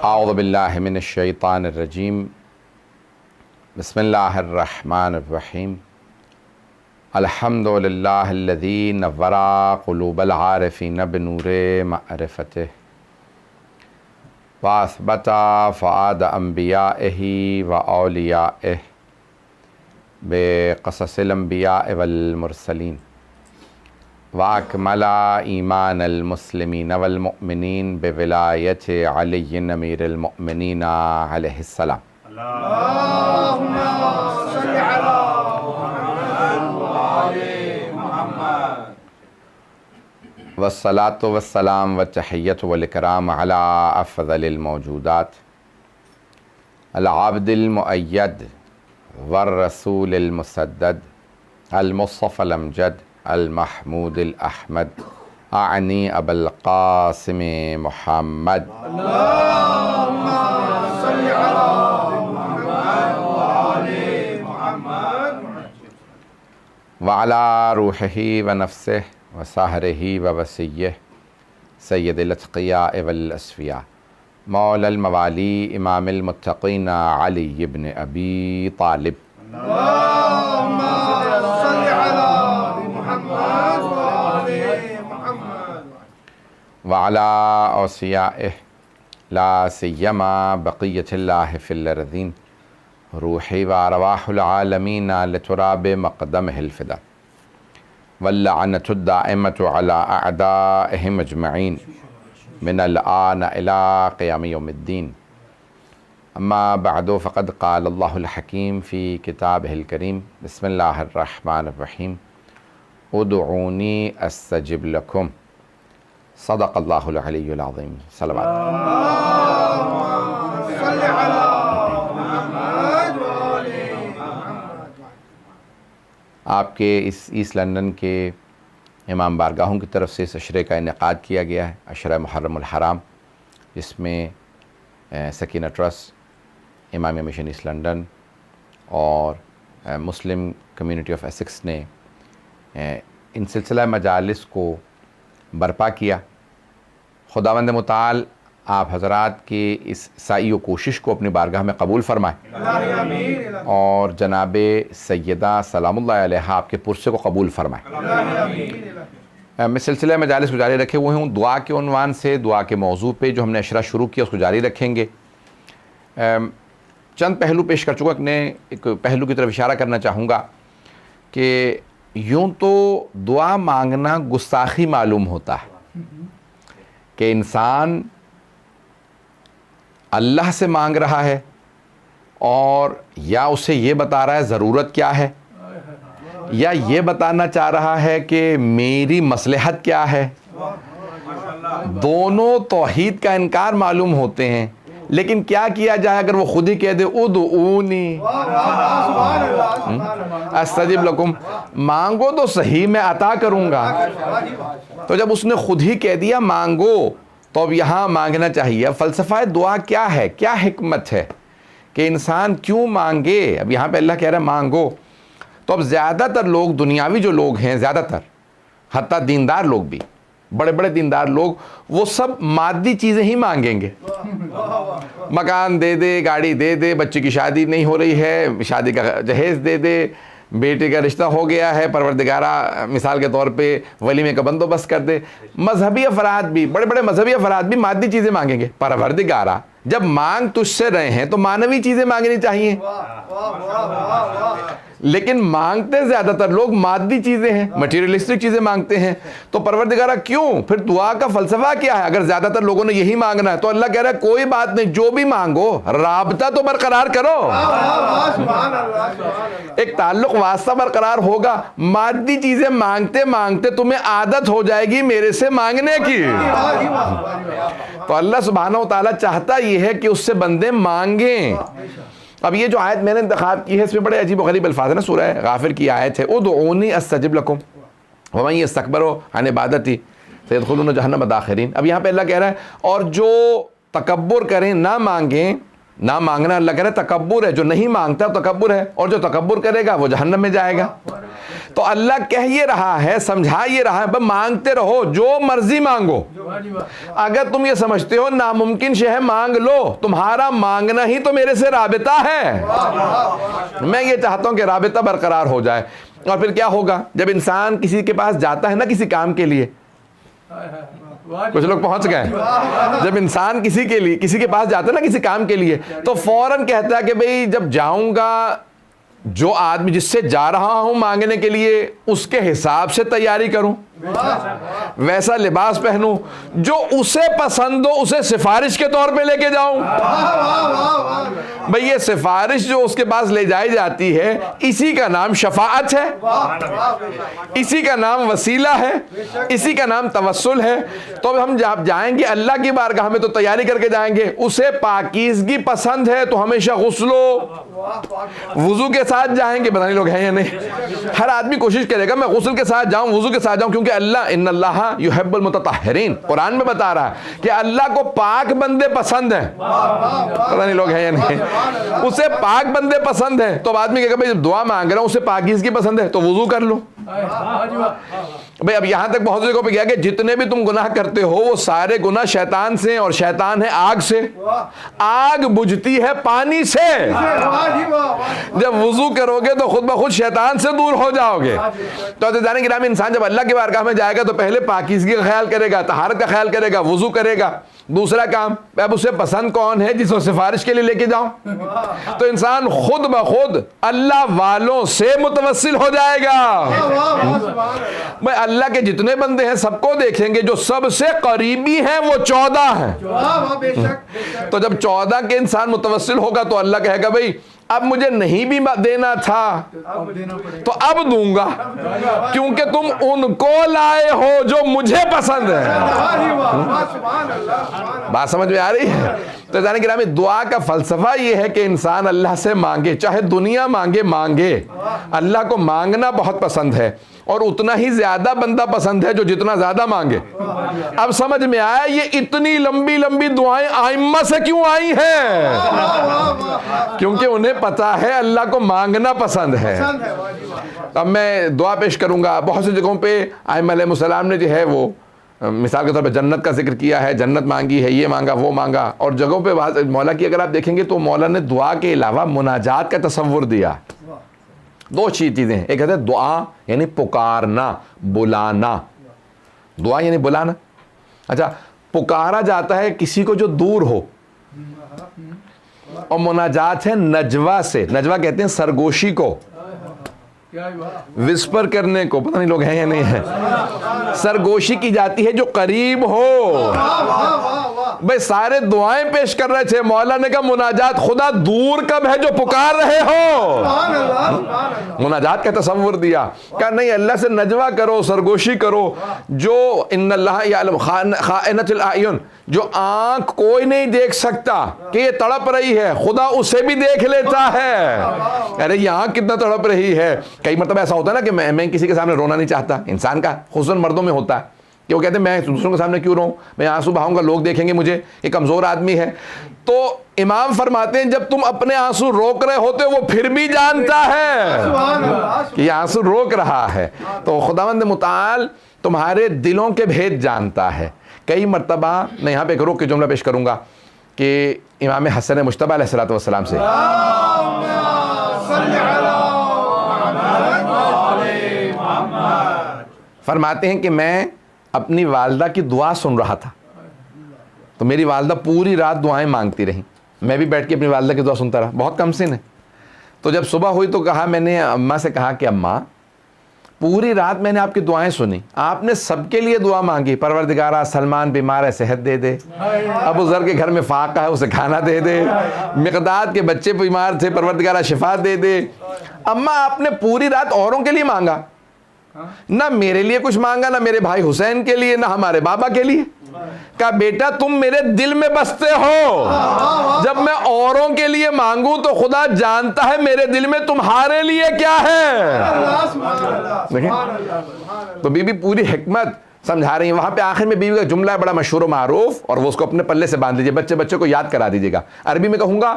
اعوذ باللہ من الشیطان الرجیم بسم اللہ الرحمن الرحیم الحمد للہ الذی نور قلوب العارفین بنور معرفتہ واثبت فؤاد انبیائہ و اولیائہ بقصص الانبیاء والمرسلین واکمل ایمان المسلمین والمؤمنین بولایت علی امیر المؤمنین علیہ السلام اللہم صل علی محمد وآل محمد والصلاة والسلام والتحیۃ والاکرام علی افضل الموجودات العبد المؤید والرسول المسدد المصطفى الامجد المحمود الاحمد اعنی ابا القاسم محمد اللہم صل علی محمد وآل محمد وعلی روحہ ونفسہ وسحرہ ووصیہ سید الاتقیاء والاصفیاء مولا الموالی امام المتقین علی ابن ابی طالب اللہم صل علی محمد وآل محمد وعلی اوصیائہ لا سیما بقیت اللہ فی الارضین روحی و ارواح العالمین لتراب مقدمہ الفدا واللعنۃ الدائمۃ علی اعدائہم اجمعین من الآن الى قیام یوم الدین اما بعد فقد قال اللہ الحکیم فی کتابہ الکریم بسم اللہ الرحمن الرحیم ادعونی استجب لکم صدق اللہ العلی العظیم صلوات اللہم صل علی محمد وآل محمد آپ کے اس ایسٹ لندن کے امام بارگاہوں کی طرف سے اس عشرے کا انعقاد کیا گیا ہے، عشرہ محرم الحرام، جس میں Sakina trust, امامیہ mission asset London اور مسلم کمیونٹی آف ایسکس نے ان سلسلہ مجالس کو برپا کیا۔ خداوند متعال آپ حضرات کی اس سعی و کوشش کو اپنی بارگاہ میں قبول فرمائے اور جناب سیدہ سلام اللہ علیہا آپ کے پرسے کو قبول فرمائے۔ میں سلسلہ مجالس کو جاری رکھے ہوئے ہوں، دعا کے عنوان سے، دعا کے موضوع پہ جو ہم نے عشرہ شروع کیا اس کو جاری رکھیں گے۔ چند پہلو پیش کر چکا، ایک پہلو کی طرف اشارہ کرنا چاہوں گا کہ یوں تو دعا مانگنا گستاخی معلوم ہوتا ہے کہ انسان اللہ سے مانگ رہا ہے اور یا اسے یہ بتا رہا ہے ضرورت کیا ہے، یا یہ بتانا چاہ رہا ہے کہ میری مصلحت کیا ہے۔ دونوں توحید کا انکار معلوم ہوتے ہیں، لیکن کیا کیا جائے اگر وہ خود ہی کہہ دے ادعونی استجب لکم، مانگو تو صحیح میں عطا کروں گا۔ تو جب اس نے خود ہی کہہ دیا مانگو تو اب یہاں مانگنا چاہیے۔ فلسفہ دعا کیا ہے، کیا حکمت ہے کہ انسان کیوں مانگے؟ اب یہاں پہ اللہ کہہ رہا ہے مانگو، تو اب زیادہ تر لوگ، دنیاوی جو لوگ ہیں، زیادہ تر حتیٰ دیندار لوگ بھی، بڑے بڑے دیندار لوگ، وہ سب مادی چیزیں ہی مانگیں گے۔ مکان دے دے، گاڑی دے دے، بچے کی شادی نہیں ہو رہی ہے، شادی کا جہیز دے دے، بیٹے کا رشتہ ہو گیا ہے، پروردگارہ مثال کے طور پہ ولیمے کا بندوبست کر دے۔ مذہبی افراد بھی، بڑے بڑے مذہبی افراد بھی مادی چیزیں مانگیں گے۔ پروردگارہ جب مانگ تجھ سے رہے ہیں تو مانوی چیزیں مانگنی چاہیے، لیکن مانگتے زیادہ تر لوگ مادی چیزیں ہیں، مٹیریلسٹک چیزیں مانگتے ہیں۔ تو پروردگارہ کیوں؟ پھر دعا کا فلسفہ کیا ہے اگر زیادہ تر لوگوں نے یہی مانگنا ہے؟ تو اللہ کہہ رہا ہے کوئی بات نہیں، جو بھی مانگو رابطہ تو برقرار کرو، ایک تعلق واسطہ برقرار ہوگا۔ مادی چیزیں مانگتے مانگتے تمہیں عادت ہو جائے گی میرے سے مانگنے کی۔ تو اللہ سبحانہ و تعالیٰ چاہتا یہ ہے کہ اس سے بندے مانگیں۔ اب یہ جو آیت میں نے انتخاب کی ہے اس میں بڑے عجیب و غریب الفاظ ہیں نا، سورہ غافر کی آیت ہے ادعونی استجب لکم ومن یستکبر عن عبادتی سیدخلون جہنم داخرین۔ اب یہاں پہ اللہ کہہ رہا ہے اور جو تکبر کریں، نہ مانگیں، نہ مانگنا اللہ کہہ رہا ہے تکبر ہے، جو نہیں مانگتا تکبر ہے، اور جو تکبر کرے گا وہ جہنم میں جائے گا۔ تو اللہ کہہ یہ رہا ہے، سمجھا یہ رہا ہے، بس مانگتے رہو، جو مرضی مانگو۔ اگر تم یہ سمجھتے ہو ناممکن شے ہے، مانگ لو، تمہارا مانگنا ہی تو میرے سے رابطہ ہے۔ میں یہ چاہتا ہوں کہ رابطہ برقرار ہو جائے۔ اور پھر کیا ہوگا جب انسان کسی کے پاس جاتا ہے نا کسی کام کے لیے، کچھ لوگ پہنچ گئے، جب انسان کسی کے پاس جاتا ہے نا کسی کام کے لیے، تو فوراً کہتا ہے کہ بھئی جب جاؤں گا، جو آدمی جس سے جا رہا ہوں مانگنے کے لیے، اس کے حساب سے تیاری کروں، ویسا لباس پہنوں، جو اسے پسند ہو اسے سفارش کے طور پہ لے کے جاؤں۔ بھئی یہ سفارش جو اس کے پاس لے جائی جاتی ہے، اسی کا نام شفاعت ہے، اسی کا نام وسیلہ ہے، اسی کا نام توسل ہے۔ تو ہم جب جائیں گے اللہ کی بارگاہ میں تو تیاری کر کے جائیں گے، اسے پاکیزگی پسند ہے تو ہمیشہ غسل و وضو کے ساتھ جائیں گے۔ پتہ نہیں لوگ ہیں یا نہیں، ہر آدمی کوشش کرے گا میں غسل کے ساتھ جاؤں، وضو کے ساتھ جاؤں، کیونکہ اللہ ان اللہ یحب المتطہرین، قرآن میں بتا رہا ہے کہ اللہ کو پاک بندے پسند ہیں۔ پتہ نہیں لوگ ہیں یا نہیں، اسے پاک بندے پسند ہیں۔ تو اب آدمی کہے گا بھائی جب دعا مانگ رہا ہوں اسے پاکیزگی پسند ہے تو وضو کر لوں۔ بھئی اب یہاں تک بہت جگہوں پہ کیا کہ جتنے بھی تم گناہ کرتے ہو وہ سارے گناہ شیطان سے، اور شیطان ہے آگ سے، آگ بجھتی ہے پانی سے۔ جب وضو کرو گے تو خود بخود شیطان سے دور ہو جاؤ گے۔ تو عزیزان گرامی، انسان جب اللہ کی بارگاہ میں جائے گا تو پہلے پاکیزگی کا خیال کرے گا، طہارت کا خیال کرے گا، وضو کرے گا۔ دوسرا کام، اب اسے پسند کون ہے جس کو سفارش کے لیے لے کے جاؤں؟ تو انسان خود بخود اللہ والوں سے متوسل ہو جائے گا۔ میں اللہ کے جتنے بندے ہیں سب کو دیکھیں گے، جو سب سے قریبی ہیں وہ 14 ہیں۔ تو جب 14 کے انسان متوسل ہوگا تو اللہ کہے گا بھئی اب مجھے نہیں بھی دینا تھا تو اب دوں گا، کیونکہ تم ان کو لائے ہو جو مجھے پسند ہے۔ بات سمجھ میں آ رہی ہے؟ تو جانے گرامی، دعا کا فلسفہ یہ ہے کہ انسان اللہ سے مانگے، چاہے دنیا مانگے۔ اللہ کو مانگنا بہت پسند ہے، اور اتنا ہی زیادہ بندہ پسند ہے جو جتنا زیادہ مانگے۔ اب سمجھ میں آیا یہ اتنی لمبی لمبی دعائیں آئمہ سے کیوں آئی ہیں؟ کیونکہ انہیں پتا ہے اللہ کو مانگنا پسند ہے۔ اب میں دعا پیش کروں گا۔ بہت سی جگہوں پہ ائمہ علیہ السلام نے جو ہے وہ مثال کے طور پہ جنت کا ذکر کیا ہے، جنت مانگی ہے، یہ مانگا وہ مانگا، اور جگہوں پہ مولا کی اگر آپ دیکھیں گے تو مولا نے دعا کے علاوہ مناجات کا تصور دیا۔ دو چیزیں ہیں، ایک ہے دعا یعنی پکارنا، بلانا، دعا یعنی بلانا۔ اچھا، پکارا جاتا ہے کسی کو جو دور ہو، اور مناجات ہے نجوہ سے، نجوہ کہتے ہیں سرگوشی کو، وسپر کرنے کو، پتہ نہیں لوگ ہیں یا نہیں ہیں، سرگوشی کی جاتی ہے جو قریب ہو۔ بھئی سارے دعائیں پیش کر رہے تھے، مولا نے کہا مناجات خدا دور کب ہے جو پکار رہے ہو؟ مناجات کا تصور دیا، کہا نہیں اللہ سے نجوہ کرو، سرگوشی کرو، جو ان اللہ یعلم خائنۃ الاعین، جو آنکھ کوئی نہیں دیکھ سکتا کہ یہ تڑپ رہی ہے، خدا اسے بھی دیکھ لیتا ہے۔ ارے یہ آنکھ کتنا تڑپ رہی ہے۔ کئی مرتبہ ایسا ہوتا ہے نا کہ میں کسی کے سامنے رونا نہیں چاہتا، انسان کا خصوصاً مردوں میں ہوتا ہے کہ وہ کہتے ہیں میں دوسروں کے سامنے کیوں رہوں، میں آنسو بہاؤں گا لوگ دیکھیں گے مجھے، یہ کمزور آدمی ہے۔ تو امام فرماتے ہیں جب تم اپنے آنسو روک رہے ہوتے وہ پھر بھی جانتا ہے کہ یہ آنسو روک رہا ہے۔ تو خداوند متعال تمہارے دلوں کے بھید جانتا ہے۔ کئی مرتبہ میں یہاں پہ ایک روک کے جملہ پیش کروں گا کہ امام حسن مجتبی علیہ السلام سے فرماتے ہیں کہ میں اپنی والدہ کی دعا سن رہا تھا، تو میری والدہ پوری رات دعائیں مانگتی رہیں، میں بھی بیٹھ کے اپنی والدہ کی دعا سنتا رہا، بہت کم سن ہے۔ تو جب صبح ہوئی تو کہا، میں نے اماں سے کہا کہ اماں پوری رات میں نے آپ کی دعائیں سنی، آپ نے سب کے لیے دعا مانگی، پروردگارہ سلمان بیمار ہے صحت دے دے، ابو ذر کے گھر میں فاقہ ہے اسے کھانا دے دے، مقداد کے بچے بیمار تھے پروردگارہ شفا دے دے۔ اماں آپ نے پوری رات اوروں کے لیے مانگا، نہ میرے لیے کچھ مانگا، نہ میرے بھائی حسین کے لیے، نہ ہمارے بابا کے لیے۔ کہا بیٹا تم میرے دل میں بستے ہو، جب میں اوروں کے لیے مانگوں تو خدا جانتا ہے میرے دل میں تمہارے لیے کیا ہے۔ دیکھیں تو بی بی پوری حکمت سمجھا رہی ہیں۔ وہاں پہ آخر میں بیوی کا جملہ ہے بڑا مشہور و معروف، اور وہ اس کو اپنے پلے سے باندھ لیجیے، بچے کو یاد کرا دیجیے گا۔ عربی میں کہوں گا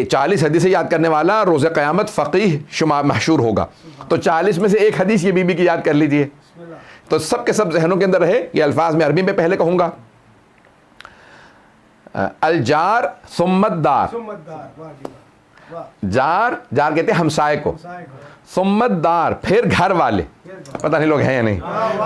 40 حدیثیں یاد کرنے والا روز قیامت فقیہ شمار محشور ہوگا. تو 40 میں سے ایک حدیث یہ بی بی کی یاد کر لیجئے. تو سب کے سب ذہنوں کے اندر رہے. یہ الفاظ میں عربی میں پہلے کہوں گا. الجار ثم الدار. جار کہتے ہیں ہمسائے کو. ثم الدار پھر گھر والے. پتہ نہیں لوگ ہیں یا نہیں.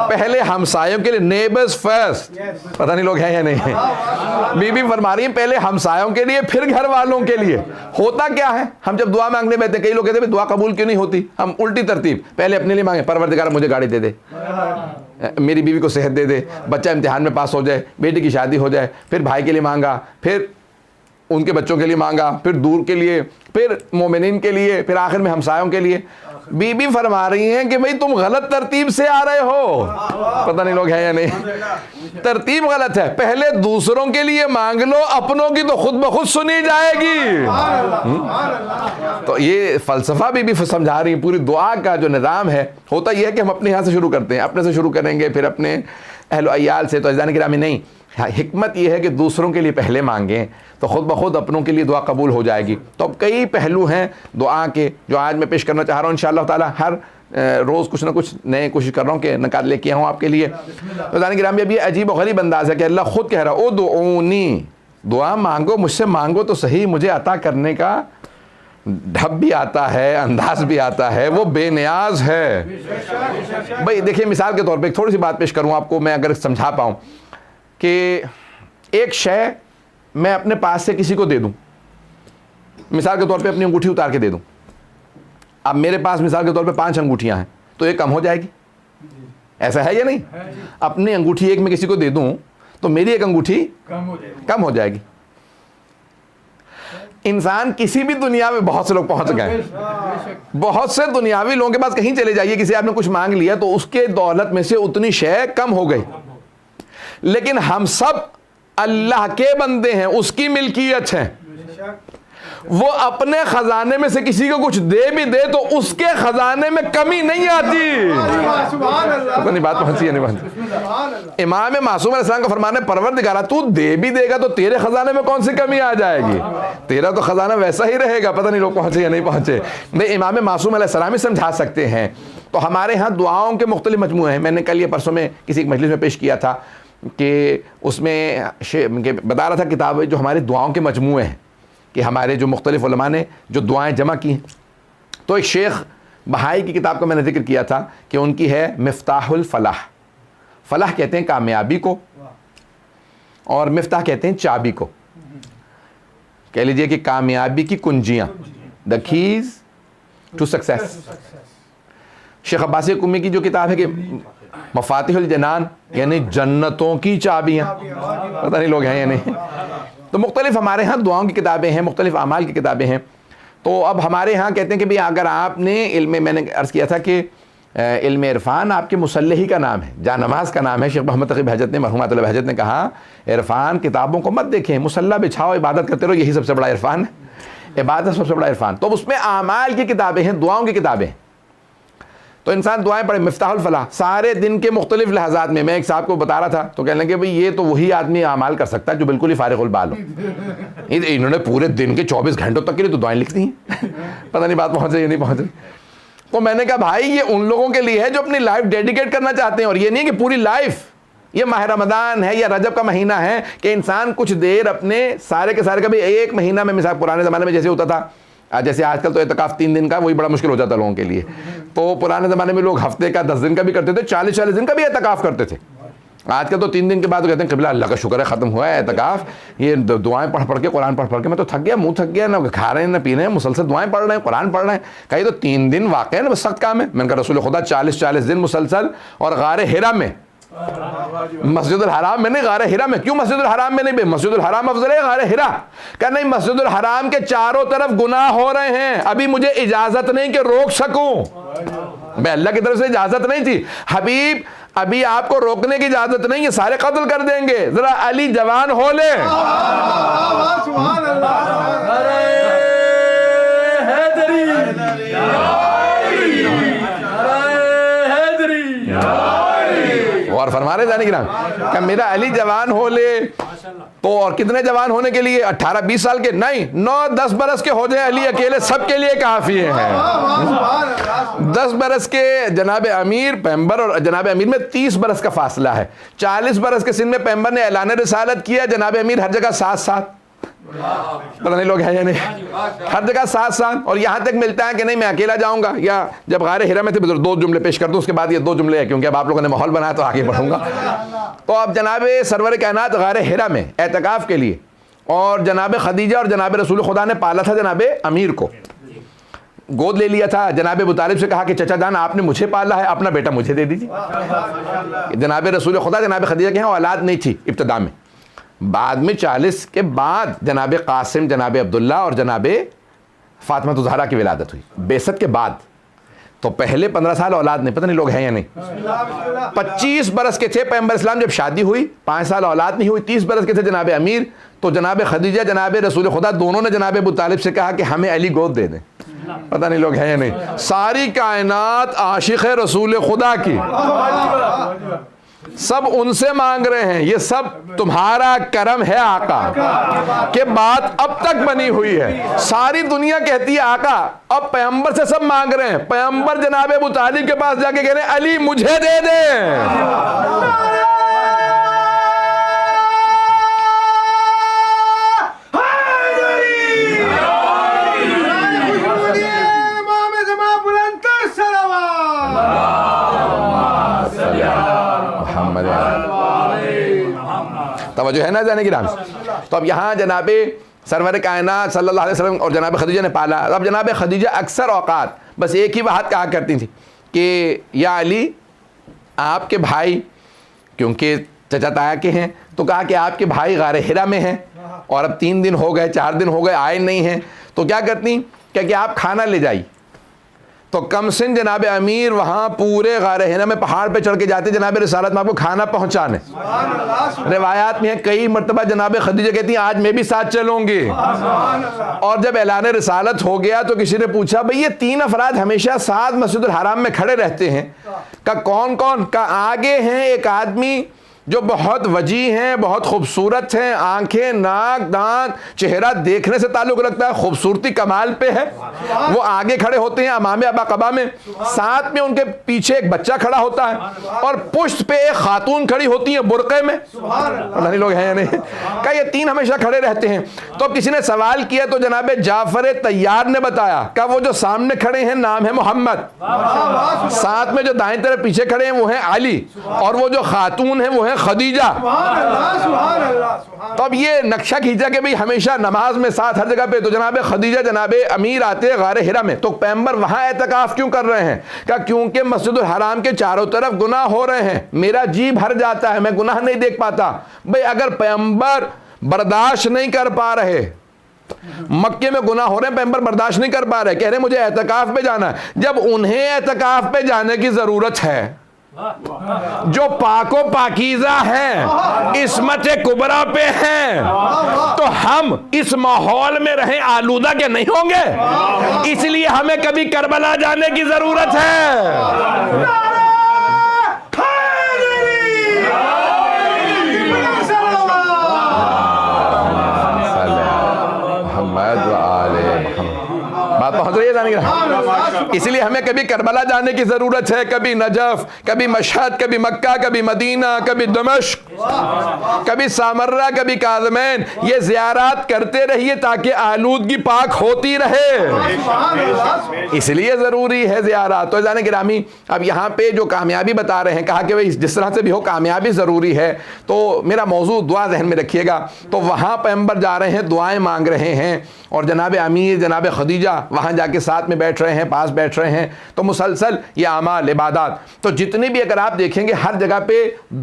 پہلے ہمسایوں کے لیے نیبرز فرسٹ. پتہ نہیں لوگ ہیں یا نہیں. بی بی فرما رہی ہیں پہلے ہمسایوں کے لیے پھر گھر والوں کے لیے. ہوتا کیا ہے ہم جب دعا مانگنے بیٹھتے ہیں کئی لوگ کہتے ہیں دعا قبول کیوں نہیں ہوتی. ہم الٹی ترتیب پہلے اپنے لیے مانگیں پروردگار مجھے گاڑی دے دے, میری بیوی کو صحت دے دے, بچہ امتحان میں پاس ہو جائے, بیٹی کی شادی ہو جائے, پھر بھائی کے لیے مانگا, پھر ان کے بچوں کے لیے مانگا, پھر دور کے لیے, پھر مومنین کے لیے, پھر آخر میں ہمسایوں کے لیے. بی بی فرما رہی ہیں کہ بھئی تم غلط ترتیب سے آ رہے ہو. پتہ نہیں لوگ ہیں یا نہیں. ترتیب غلط ہے. پہلے دوسروں کے لیے مانگ لو, اپنوں کی تو خود بخود سنی جائے گی. تو یہ فلسفہ بی بی سمجھا رہی ہیں. پوری دعا کا جو نظام ہے ہوتا یہ ہے کہ ہم اپنے یہاں سے شروع کرتے ہیں, اپنے سے شروع کریں گے, پھر اپنے اہل و عیال سے. تو عزیزان گرامی نہیں, حکمت یہ ہے کہ دوسروں کے لیے پہلے مانگیں تو خود بخود اپنوں کے لیے دعا قبول ہو جائے گی. تو اب کئی پہلو ہیں دعا کے جو آج میں پیش کرنا چاہ رہا ہوں. انشاءاللہ تعالی ہر روز کچھ نہ کچھ نئے کوشش کر رہا ہوں کہ نکات لے کے آؤں آپ کے لیے. تو عزیزان گرامی اب یہ عجیب و غریب انداز ہے کہ اللہ خود کہہ رہا ہے ادعونی, دعا مانگو, مجھ سے مانگو تو صحیح, مجھے عطا کرنے کا ڈھب بھی آتا ہے, انداز بھی آتا ہے, وہ بے نیاز ہے. بھائی دیکھیے مثال کے طور پہ ایک تھوڑی سی بات پیش کروں آپ کو, میں اگر سمجھا پاؤں کہ ایک شے میں اپنے پاس سے کسی کو دے دوں, مثال کے طور پہ اپنی انگوٹھی اتار کے دے دوں. اب میرے پاس مثال کے طور پہ 5 انگوٹھیاں ہیں تو ایک کم ہو جائے گی. ایسا ہے یا نہیں؟ اپنی انگوٹھی ایک میں کسی کو دے دوں تو میری ایک انگوٹھی کم ہو جائے گی. انسان کسی بھی دنیا میں بہت سے لوگ پہنچ گئے, بہت سے دنیاوی لوگوں کے پاس کہیں چلے جائیے, کسی آپ نے کچھ مانگ لیا تو اس کے دولت میں سے اتنی شے کم ہو گئی. لیکن ہم سب اللہ کے بندے ہیں, اس کی ملکیت ہے. وہ اپنے خزانے میں سے کسی کو کچھ دے بھی دے تو اس کے خزانے میں کمی نہیں آتی. پتہ نہیں بات پہنچی ہے نہیں پہنچی. امام معصوم علیہ السلام کا فرمان ہے پروردگارا تو دے بھی دے گا تو تیرے خزانے میں کون سی کمی آ جائے گی, تیرا تو خزانہ ویسا ہی رہے گا. پتہ نہیں لوگ پہنچے یا نہیں پہنچے. نہیں, امام معصوم علیہ السلام ہی سمجھا سکتے ہیں. تو ہمارے ہاں دعاؤں کے مختلف مجموعے ہیں. میں نے کل یہ پرسوں میں کسی ایک مجلس میں پیش کیا تھا کہ اس میں بتا رہا تھا کتاب جو ہماری دعاؤں کے مجموعے ہیں کہ ہمارے جو مختلف علماء نے جو دعائیں جمع کی ہیں. تو ایک شیخ بہائی کی کتاب کا میں نے ذکر کیا تھا کہ ان کی ہے مفتاح الفلاح. فلاح کہتے ہیں کامیابی کو اور مفتاح کہتے ہیں چابی کو. کہہ لیجئے کہ کامیابی کی کنجیاں, دا کیز ٹو سکسیس. شیخ عباسی قمی کی جو کتاب ہے کہ مفاتیح الجنان یعنی جنتوں کی چابیاں. پتہ نہیں لوگ ہیں یا نہیں. تو مختلف ہمارے ہاں دعاؤں کی کتابیں ہیں, مختلف اعمال کی کتابیں ہیں. تو اب ہمارے ہاں کہتے ہیں کہ بھی اگر آپ نے علم, میں نے عرض کیا تھا کہ علم عرفان آپ کے مصلحی کا نام ہے, جا نماز کا نام ہے. شیخ محمد تقی بہجت نے, مرحوم اللہ بہجت نے کہا عرفان کتابوں کو مت دیکھیں, مصلی بچھاؤ, عبادت کرتے رہو, یہی سب سے بڑا عرفان ہے. عبادت سب سے بڑا عرفان. تو اس میں اعمال کی کتابیں ہیں, دعاؤں کی کتابیں ہیں. تو انسان دعائیں پڑھے. مفتاح الفلاح سارے دن کے مختلف لحظات میں ایک صاحب کو بتا رہا تھا تو کہنے لگے بھئی یہ تو وہی آدمی اعمال کر سکتا ہے جو بالکل ہی فارغ البال ہو. انہوں نے پورے دن کے 24 گھنٹوں تک کے لیے تو دعائیں لکھ دی ہیں. پتہ نہیں بات پہنچ رہی یا نہیں پہنچ رہی. تو میں نے کہا بھائی یہ ان لوگوں کے لیے ہے جو اپنی لائف ڈیڈیکیٹ کرنا چاہتے ہیں, اور یہ نہیں کہ پوری لائف. یہ ماہ رمضان ہے یا رجب کا مہینہ ہے کہ انسان کچھ دیر اپنے سارے کے سارے, کبھی ایک مہینہ میں, مثال پرانے زمانے میں جیسے ہوتا تھا, جیسے آج کل تو اعتکاف 3 دن کا وہی بڑا مشکل ہو جاتا لوگوں کے لیے. تو پرانے زمانے میں لوگ ہفتے کا 10 دن کا بھی کرتے تھے, 40 دن کا بھی اعتکاف کرتے تھے. آج کل تو 3 دن کے بعد کہتے ہیں قبلہ اللہ کا شکر ہے ختم ہوا ہے اعتکاف, یہ دعائیں پڑھ کے قرآن پڑھ کے میں تو تھک گیا, منہ تھک گیا, نہ کھا رہے ہیں نہ پی رہے ہیں, مسلسل دعائیں پڑھ رہے ہیں, قرآن پڑھ رہے ہیں. کہیں تو 3 دن واقعی نا سخت کام ہے. میں نے کہا رسول خدا 40 دن مسلسل, اور غار ہرا میں, مسجد الحرام میں نہیں, غار ہرا میں. کیوں مسجد الحرام میں نہیں؟ مسجد الحرام افضل ہے غار ہرا. کہ نہیں, مسجد الحرام کے چاروں طرف گناہ ہو رہے ہیں, ابھی مجھے اجازت نہیں کہ روک سکوں. میں اللہ کی طرف سے اجازت نہیں تھی. حبیب ابھی آپ کو روکنے کی اجازت نہیں, یہ سارے قتل کر دیں گے, ذرا علی جوان ہو لے. سبحان اللہ. غور فرما رہے جانے گرام کہ میرا علی جوان ہو لے تو، اور کتنے جوان ہونے کے لیے؟ 18-20 سال کے نہیں، 9-10 برس کے ہو جائیں علی اکیلے سب کے لیے کافی ہیں۔ 10 برس کے جناب امیر پیغمبر اور جناب امیر میں 30 برس کا فاصلہ ہے۔ 40 برس کے سن میں پیغمبر نے اعلان رسالت کیا، جناب امیر ہر جگہ ساتھ پتہ نہیں لوگ ہیں یا نہیں، ہر جگہ ساتھ، اور یہاں تک ملتا ہے کہ نہیں میں اکیلا جاؤں گا، یا جب غار حرا میں تھے 2 جملے پیش کر دوں، اس کے بعد یہ 2 جملے ہیں کیونکہ اب آپ لوگوں نے ماحول بنایا تو آگے بڑھوں گا۔ تو اب جناب سرور کائنات غار حرا میں اعتکاف کے لیے، اور جناب خدیجہ اور جناب رسول خدا نے پالا تھا جناب امیر کو، گود لے لیا تھا، جناب ابو طالب سے کہا کہ چچا جان آپ نے مجھے پالا ہے، اپنا بیٹا مجھے دے دیجیے۔ جناب رسول خدا جناب خدیجہ کے ہاں اولاد نہیں تھی ابتدا میں، بعد میں 40 کے بعد جناب قاسم، جناب عبداللہ اور جناب فاطمہ زہرا کی ولادت ہوئی بعثت کے بعد۔ تو پہلے 15 سال اولاد نہیں، پتہ نہیں لوگ ہیں یا نہیں۔ 25 برس کے تھے پیغمبر اسلام جب شادی ہوئی، 5 سال اولاد نہیں ہوئی، 30 برس کے تھے جناب امیر، تو جناب خدیجہ جناب رسول خدا دونوں نے جناب ابو طالب سے کہا کہ ہمیں علی گود دے دیں۔ پتہ نہیں لوگ ہیں یا نہیں۔ ساری کائنات عاشق رسول خدا کی، سب ان سے مانگ رہے ہیں، یہ سب تمہارا کرم ہے آقا کہ بات اب تک بنی ہوئی ہے۔ ساری دنیا کہتی ہے آقا، اب پیغمبر سے سب مانگ رہے ہیں، پیغمبر جناب ابو طالب کے پاس جا کے کہہ رہے ہیں علی مجھے دے دیں۔ توجہ ہے نا جانے کی رام۔ تو اب یہاں جناب سرور کائنات صلی اللہ علیہ وسلم اور جناب خدیجہ نے پالا۔ اب جناب خدیجہ اکثر اوقات بس ایک ہی بات کہا کرتی تھی کہ یا علی آپ کے بھائی، کیونکہ چچا تایا کے ہیں، تو کہا کہ آپ کے بھائی غار حرا میں ہیں اور اب 3 دن ہو گئے 4 دن ہو گئے آئے نہیں ہیں، تو کیا کرتی کہ آپ کھانا لے جائی۔ تو کم سن جناب امیر وہاں پورے غار حرا میں پہاڑ پہ چڑھ کے جاتے جناب رسالت میں آپ کو کھانا پہنچانے۔ روایات میں ہیں کئی مرتبہ جناب خدیجہ کہتی ہیں آج میں بھی ساتھ چلوں گی۔ اور جب اعلان رسالت ہو گیا تو کسی نے پوچھا بھئی یہ 3 افراد ہمیشہ ساتھ مسجد الحرام میں کھڑے رہتے ہیں، کہ کون کون؟ کہ آگے ہیں ایک آدمی جو بہت وجیح ہیں، بہت خوبصورت ہیں، آنکھیں، ناک، دانت، چہرہ دیکھنے سے تعلق رکھتا ہے، خوبصورتی کمال پہ ہے، وہ آگے کھڑے ہوتے ہیں امام ابا قبا میں، ساتھ میں ان کے پیچھے ایک بچہ کھڑا ہوتا ہے، اور پشت پہ ایک خاتون کھڑی ہوتی ہیں برقعے میں۔ نہیں لوگ ہیں یا نہیں؟ کہ یہ 3 ہمیشہ کھڑے رہتے ہیں۔ تو اب کسی نے سوال کیا تو جناب جعفر طیار نے بتایا کہ وہ جو سامنے کھڑے ہیں نام ہے محمد، ساتھ میں جو دائیں طرف پیچھے کھڑے ہیں وہ ہیں علی، اور وہ جو خاتون ہیں وہ ہیں خدیجہ۔ تو اب یہ نقشہ کھینچا کہ بھئی ہمیشہ نماز میں ساتھ ہر جگہ پہ، تو جناب خدیجہ جناب امیر آتے غار حرا میں، تو پیغمبر وہاں اعتکاف کیوں کر رہے ہیں؟ کہ کیونکہ مسجد الحرام کے چاروں طرف گناہ ہو رہے ہیں، میرا جی بھر جاتا ہے، میں گناہ نہیں دیکھ پاتا۔ بھئی اگر پیغمبر برداشت نہیں کر پا رہے، مکے میں گناہ ہو رہے ہیں، پیغمبر برداشت نہیں کر پا رہے، کہہ رہے مجھے اعتکاف پہ جانا ہے، جب انہیں اعتکاف پہ جانے کی ضرورت ہے جو پاک و پاکیزہ ہیں، عصمت کبریٰ پہ ہیں، تو ہم اس ماحول میں رہیں آلودہ کے نہیں ہوں گے؟ اس لیے ہمیں کبھی کربلا جانے کی ضرورت ہے۔ بات پہنچ رہی ہے جانے کی، اس لیے ہمیں کبھی کربلا جانے کی ضرورت ہے، کبھی نجف، کبھی مشہد، کبھی مکہ، کبھی مدینہ، کبھی دمشق، کبھی سامرہ، کبھی کاظمین، یہ زیارات کرتے رہیے تاکہ آلودگی پاک ہوتی رہے، اس لیے ضروری ہے زیارات۔ تو جانے گرامی اب یہاں پہ جو کامیابی بتا رہے ہیں، کہا کہ جس طرح سے بھی ہو کامیابی ضروری ہے، تو میرا موضوع دعا ذہن میں رکھیے گا۔ تو وہاں پیغمبر جا رہے ہیں، دعائیں مانگ رہے ہیں، اور جناب امیر جناب خدیجہ وہاں جا کے ساتھ میں بیٹھ رہے ہیں، پاس بیٹھ رہے ہیں، تو مسلسل یہ اعمال عبادات تو جتنی بھی اگر آپ دیکھیں گے ہر جگہ پہ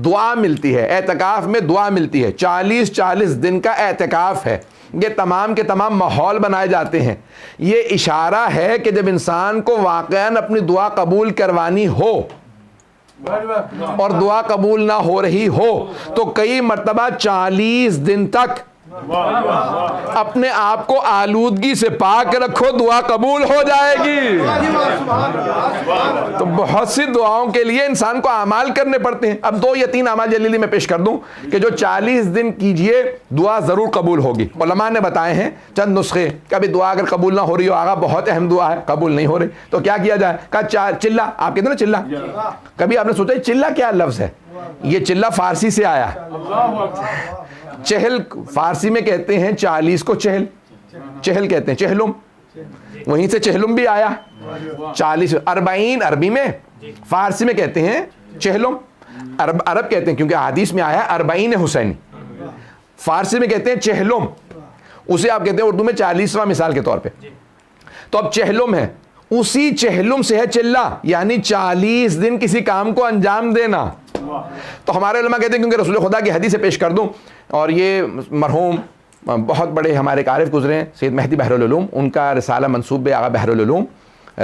دعا ملتی ہے، اعتکاف میں دعا ملتی ہے، 40 دن کا اعتکاف ہے، یہ تمام کے تمام ماحول بنائے جاتے ہیں۔ یہ اشارہ ہے کہ جب انسان کو واقعاً اپنی دعا قبول کروانی ہو اور دعا قبول نہ ہو رہی ہو تو کئی مرتبہ 40 دن تک اپنے آپ کو آلودگی سے پاک رکھو، دعا قبول ہو جائے گی۔ تو بہت سی دعاؤں کے لیے انسان کو اعمال کرنے پڑتے ہیں۔ اب 2 یا 3 اعمال جلیلی میں پیش کر دوں کہ جو 40 دن کیجئے دعا ضرور قبول ہوگی۔ علماء نے بتائے ہیں چند نسخے، کبھی دعا اگر قبول نہ ہو رہی ہو، آقا بہت اہم دعا ہے قبول نہیں ہو رہی، تو کیا کیا جائے؟ کہا چلہ، آپ کہتے ہیں نا چلہ، کبھی آپ نے سوچا چلہ کیا لفظ ہے؟ یہ چلہ فارسی سے آیا۔ چہل فارسی میں کہتے ہیں 40 کو چہل، چہل کہتے ہیں چہلم، وہیں سے چہلم بھی آیا۔ 40 40 عربی میں، فارسی میں کہتے ہیں چہلم، عرب کہتے ہیں کیونکہ حدیث میں آیا 40 حسینی، فارسی میں کہتے ہیں چہلم، اسے آپ کہتے ہیں اردو میں 40واں مثال کے طور پہ۔ تو اب چہلم ہے، اسی چہلم سے ہے چلہ، یعنی 40 دن کسی کام کو انجام دینا۔ تو ہمارے علماء کہتے ہیں کیونکہ رسول خدا کی حدیث سے پیش کر دوں، اور یہ مرحوم بہت بڑے ہمارے عارف گزرے ہیں سید مہدی بحر العلوم، ان کا رسالہ منسوب آغا بحر العلوم،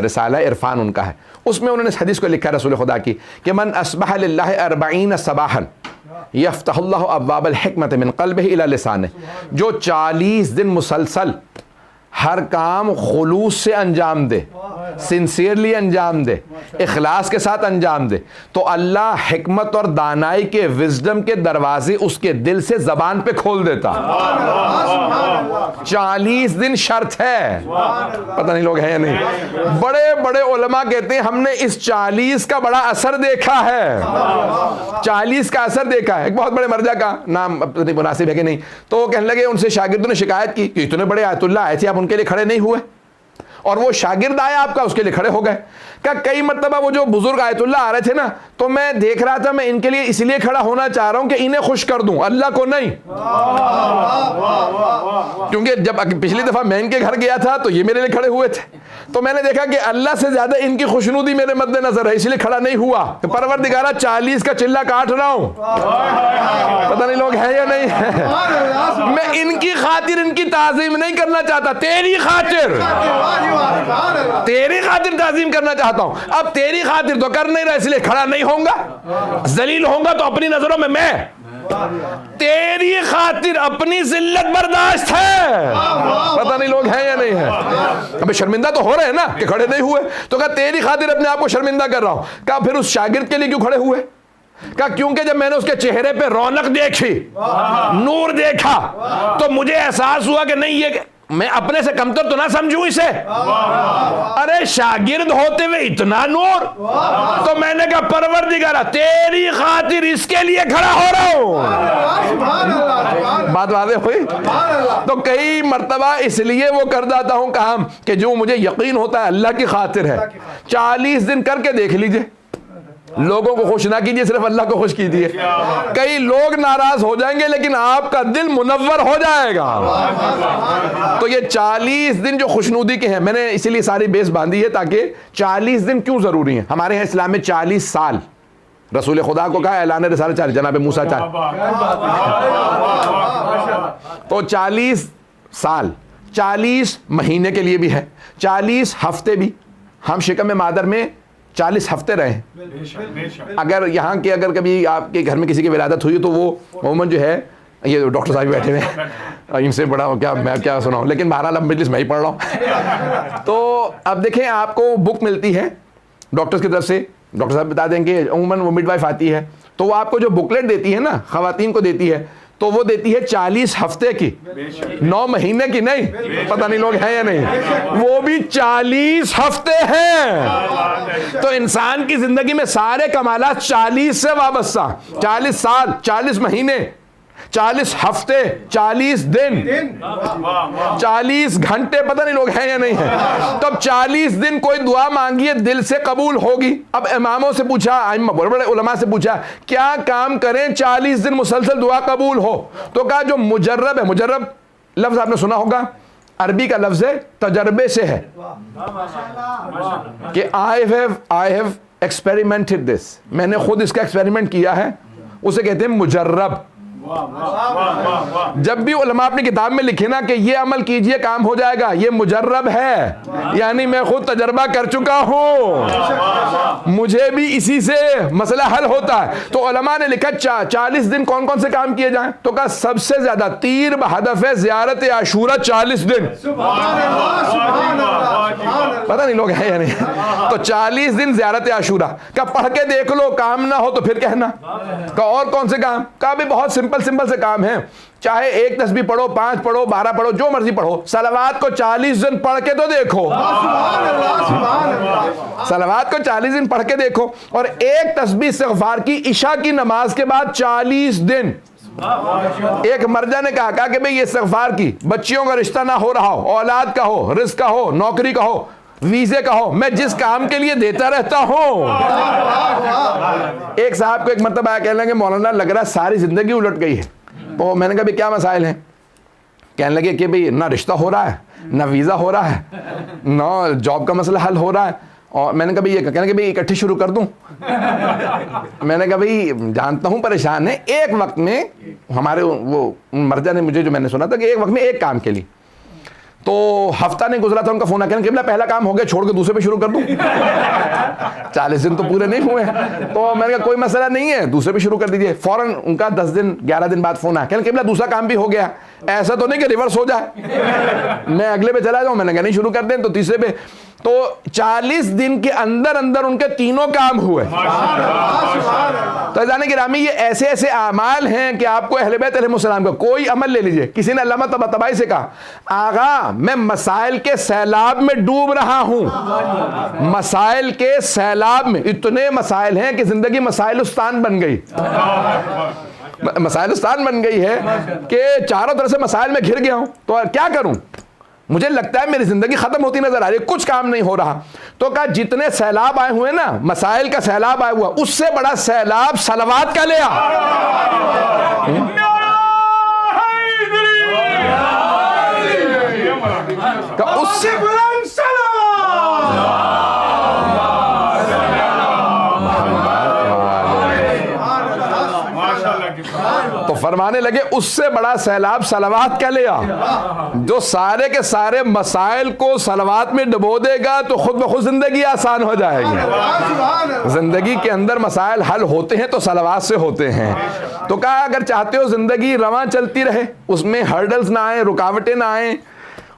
رسالہ عرفان ان کا ہے، اس میں انہوں نے اس حدیث کو لکھا رسول خدا کی کہ من اصبح للہ 40 صباحا یفتح اللہ ابواب الحکمت من قلبہ الی لسانہ، جو 40 دن مسلسل ہر کام خلوص سے انجام دے، سنسیئرلی انجام دے، اخلاص کے ساتھ انجام دے، تو اللہ حکمت اور دانائی کے وزڈم کے دروازے اس کے دل سے زبان پہ کھول دیتا۔ 40 دن شرط ہے، پتہ نہیں لوگ ہیں یا نہیں۔ بڑے بڑے علماء کہتے ہیں ہم نے اس 40 کا بڑا اثر دیکھا ہے، 40 کا اثر دیکھا ہے۔ ایک بہت بڑے مرجع کا نام مناسب ہے کہ نہیں، تو وہ کہنے لگے، ان سے شاگردوں نے شکایت کی کہ اتنے بڑے آیت اللہ آئے تھے، آپ ان کے لیے کھڑے نہیں ہوئے، اور وہ شاگرد آیا آپ کا، اس کے لیے کھڑے ہو گئے۔ کہ کئی مرتبہ وہ جو بزرگ آیت اللہ آ رہے تھے نا، تو میں دیکھ رہا تھا میں ان کے لیے اس لیے کھڑا ہونا چاہ رہا ہوں کہ انہیں خوش کر دوں، اللہ کو نہیں۔ کیونکہ جب پچھلی دفعہ میں ان کے گھر گیا تھا تو یہ میرے لیے کھڑے ہوئے تھے، تو میں نے دیکھا کہ اللہ سے زیادہ ان کی خوشنودی میرے مد نظر ہے، اس لیے کھڑا نہیں ہوا۔ پروردگارہ 40 کا چلہ کاٹ رہا ہوں، پتہ نہیں لوگ ہیں یا نہیں ہے۔ میں ان کی خاطر ان کی تعظیم نہیں کرنا چاہتا، تیری خاطر، تیری خاطر تعظیم کرنا چاہتا ہوں۔ اب تیری خاطر تو کر نہیں رہا، اس لیے کھڑا نہیں ہوں گا، ذلیل ہوں گا تو اپنی نظروں میں تیری خاطر اپنی ذلت برداشت ہے، پتہ نہیں لوگ ہیں یا نہیں ہے۔ ابھی شرمندہ تو ہو رہے ہیں نا کہ کھڑے نہیں ہوئے، تو کہا تیری خاطر اپنے آپ کو شرمندہ کر رہا ہوں۔ کہا پھر اس شاگرد کے لیے کیوں کھڑے ہوئے؟ کہا کیونکہ جب میں نے اس کے چہرے پہ رونق دیکھی، نور دیکھا، تو مجھے احساس ہوا کہ نہیں، یہ میں اپنے سے کمتر تو نہ سمجھوں اسے، ارے شاگرد ہوتے ہوئے اتنا نور، تو میں نے کہا پروردگارہ تیری خاطر اس کے لیے کھڑا ہو رہا ہوں۔ بات واضح ہوئی؟ تو کئی مرتبہ اس لیے وہ کر جاتا ہوں کام کہ جو مجھے یقین ہوتا ہے اللہ کی خاطر ہے۔ 40 دن کر کے دیکھ لیجئے، لوگوں کو خوش نہ کیجئے، صرف اللہ کو خوش کیجئے۔ کئی لوگ ناراض ہو جائیں گے لیکن آپ کا دل منور ہو جائے گا۔ تو یہ 40 دن جو خوشنودی کے ہیں، میں نے اسی لیے ساری بیس باندھی ہے تاکہ 40 دن کیوں ضروری ہیں۔ ہمارے ہیں اسلام میں 40 سال، رسول خدا کو کہا اعلان رسالت 40، جناب موسیٰ 40، تو 40 سال، 40 مہینے کے لیے بھی ہے، 40 ہفتے بھی۔ ہم شکم مادر میں 40 ہفتے رہے ہیں۔ اگر یہاں کے اگر کبھی آپ کے گھر میں کسی کی ولادت ہوئی تو وہ عموماً جو ہے، یہ ڈاکٹر صاحب بیٹھے ہوئے ہیں، ان سے بڑا کیا میں کیا سناؤں، لیکن بہرحال اب مجلس میں ہی پڑھ رہا ہوں۔ تو اب دیکھیں آپ کو بک ملتی ہے ڈاکٹرز کی طرف سے، ڈاکٹر صاحب بتا دیں کہ عموماً وہ مڈ وائف آتی ہے، تو وہ آپ کو جو بکلیٹ دیتی ہے نا، خواتین کو دیتی ہے، تو وہ دیتی ہے 40 ہفتے کی، 9 مہینے کی نہیں، پتہ نہیں لوگ ہیں یا نہیں، وہ بھی 40 ہفتے ہیں۔ تو انسان کی زندگی میں سارے کمالات 40 سے وابستہ، 40 سال، 40 مہینے، 40 ہفتے، 40 دن، 40 گھنٹے، پتہ نہیں لوگ ہیں یا نہیں ہیں۔ تو اب 40 دن کوئی دعا مانگیے دل سے قبول ہوگی۔ اب اماموں سے پوچھا، بڑے بڑے علماء سے پوچھا کیا کام کریں 40 دن مسلسل دعا قبول ہو؟ تو کہا جو مجرب ہے، مجرب لفظ آپ نے سنا ہوگا، عربی کا لفظ ہے، تجربے سے ہے، کہ I have experimented this، میں نے خود اس کا ایکسپیریمنٹ کیا ہے، اسے کہتے ہیں مجرب۔ جب بھی علماء اپنی کتاب میں لکھے نا کہ یہ عمل کیجئے کام ہو جائے گا، یہ مجرب ہے، یعنی میں خود تجربہ کر چکا ہوں، مجھے بھی اسی سے مسئلہ حل ہوتا ہے۔ تو علماء نے لکھا 40 دن کون کون سے کام کیے جائیں؟ تو کہا سب سے زیادہ تیر بہدف زیارت عاشورہ 40 دن۔ پتہ نہیں لوگ ہیں یا نہیں؟ تو 40 دن زیارت عاشورہ کا پڑھ کے دیکھ لو، کام نہ ہو تو پھر کہنا۔ کہ اور کون سے کام؟ کہا بھی بہت سمپل سے کام ہیں، چاہے ایک تسبیح پڑھو، 5 پڑھو، 12 پڑھو، جو مرضی پڑھو، صلوات کو 40 دن پڑھ کے تو دیکھو، صلوات کو 40 دن پڑھ کے دیکھو، اور ایک تسبیح استغفار کی عشاء کی نماز کے بعد 40 دن۔ ایک مرجع نے کہا کہ بھئی یہ استغفار کی، بچیوں کا رشتہ نہ ہو رہا ہو، اولاد کا ہو، رزق کا ہو، نوکری کا ہو، ویزے کا ہو، میں جس کام کے لیے دیتا رہتا ہوں۔ ایک صاحب کو ایک مرتبہ آیا، کہنے لگے مولانا لگ رہا ہے ساری زندگی الٹ گئی ہے۔ تو میں نے کہا بھی کیا مسائل ہیں؟ کہنے لگے کہ بھئی نہ رشتہ ہو رہا ہے، نہ ویزا ہو رہا ہے، نہ جاب کا مسئلہ حل ہو رہا ہے، اور میں نے کہا بھئی یہ کہنے لگے بھئی اکٹھی شروع کر دوں؟ میں نے کہا بھئی جانتا ہوں پریشان ہے، ایک وقت میں ہمارے وہ مرجع نے مجھے جو میں نے سنا تھا کہ ایک وقت میں ایک کام کے لیے، تو ہفتہ نہیں گزرا تھا ان کا فون آ کے کہ پہلا کام ہو گیا، چھوڑ کے دوسرے پہ شروع کر دوں؟ 40 دن تو پورے نہیں ہوئے، تو میں نے کہا کوئی مسئلہ نہیں ہے، دوسرے پہ شروع کر دیجئے۔ فوراً ان کا 10 دن 11 دن بعد فون آیا، کہ دوسرا کام بھی ہو گیا، ایسا تو نہیں کہ ریورس ہو جائے، میں اگلے پہ چلا جاؤں؟ میں نے کہا نہیں، شروع کر دیں، تو تیسرے پہ۔ تو 40 دن کے اندر ان کے تینوں کام ہوئے۔ تو عزیزان گرامی، یہ ایسے ایسے اعمال ہیں کہ آپ کو اہل بیت علیہ السلام کا کوئی عمل لے لیجئے۔ کسی نے علامہ طباطبائی سے کہا آغا میں مسائل کے سیلاب میں ڈوب رہا ہوں، مسائل کے سیلاب میں، اتنے مسائل ہیں کہ زندگی مسائلستان بن گئی، مسائلستان بن گئی ہے کہ چاروں طرف سے مسائل میں گھر گیا ہوں، تو کیا کروں؟ مجھے لگتا ہے میری زندگی ختم ہوتی نظر آ رہی ہے، کچھ کام نہیں ہو رہا۔ تو کہا جتنے سیلاب آئے ہوئے نا، مسائل کا سیلاب آیا ہوا، اس سے بڑا سیلاب صلوات کا لیا۔ اس سے تو فرمانے لگے اس سے بڑا سیلاب صلوات کا لیا، جو سارے کے سارے مسائل کو صلوات میں ڈبو دے گا تو خود بخود زندگی آسان ہو جائے گی۔ زندگی کے اندر مسائل حل ہوتے ہیں تو صلوات سے ہوتے ہیں۔ تو کہا اگر چاہتے ہو زندگی رواں چلتی رہے، اس میں ہرڈلز نہ آئیں، رکاوٹیں نہ آئیں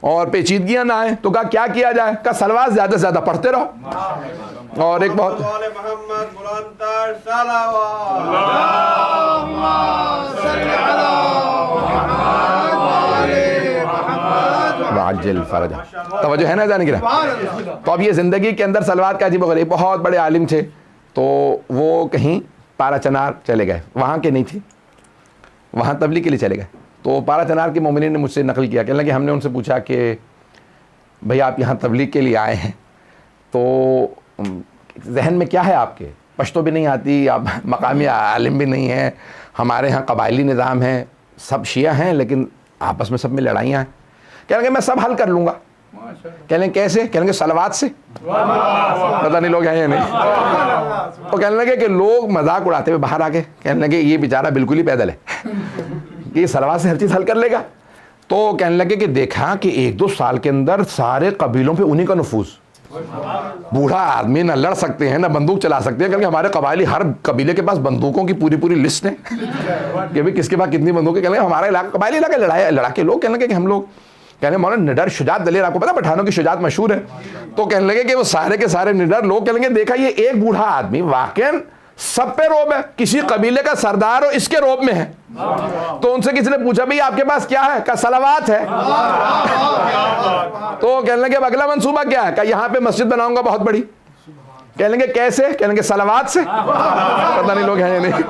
اور پیچیدگیاں نہ آئیں، تو کہا کیا کیا جائے؟ کہا صلوات زیادہ سے زیادہ پڑھتے رہو۔ اور ایک بہت عجل فرج، توجہ ہے نا جانے کی رہا۔ تو اب یہ زندگی کے اندر صلوات کا عجیب و غریب، بہت بڑے عالم تھے، تو وہ کہیں پارا چنار چلے گئے، وہاں کے نہیں تھے، وہاں تبلیغ کے لیے چلے گئے۔ تو پارا چنار کے مومنین نے مجھ سے نقل کیا، کہنے لگے ہم نے ان سے پوچھا کہ بھئی آپ یہاں تبلیغ کے لیے آئے ہیں، تو ذہن میں کیا ہے آپ کے؟ پشتو بھی نہیں آتی، آپ مقامی عالم بھی نہیں ہیں، ہمارے ہاں قبائلی نظام ہے، سب شیعہ ہیں لیکن آپس میں سب میں لڑائیاں ہیں۔ کہیں گے میں سب حل کر لوں گا۔ کہیں گے کیسے؟ کہیں گے صلوات سے۔ پتہ نہیں لوگ ہیں یا نہیں۔ وہ کہنے لگے کہ لوگ مذاق اڑاتے ہوئے باہر آ کے کہنے لگے یہ بیچارہ بالکل ہی پیدل ہے کہ یہ صلوات سے ہر چیز حل کر لے گا۔ تو کہنے لگے کہ دیکھا کہ 1-2 سال کے اندر سارے قبیلوں پہ انہی کا نفوذ، بوڑھا آدمی نہ لڑ سکتے ہیں نہ بندوق چلا سکتے ہیں، کیونکہ ہمارے قبائلی ہر قبیلے کے پاس بندوقوں کی پوری لسٹ ہے کہ بھئی کس کے پاس کتنی بندوقیں۔ کہنے لگے ہمارا علاقہ قبائلی علاقہ لڑا کے لوگ کہنے لگے کہ ہم لوگ، کہنے مولانا نڈر شجاعت دلیر، آپ کو پتا پٹھانوں کی شجاعت مشہور ہے، تو کہنے لگے کہ وہ سارے کے سارے نڈر لوگ کہنے لگے دیکھا یہ ایک بوڑھا آدمی واقعاً سب پہ روب ہے، کسی قبیلے کا سردار ہو اس کے روب میں ہے۔ تو ان سے کسی نے پوچھا بھئی آپ کے پاس کیا ہے؟ کہا صلوات ہے۔ تو کہنے لگے اب اگلا منصوبہ کیا ہے؟ کہا یہاں پہ مسجد بناؤں گا بہت بڑی۔ کہنے لگے کیسے؟ کہنے لگے صلوات سے۔ پتہ نہیں لوگ ہیں یا نہیں۔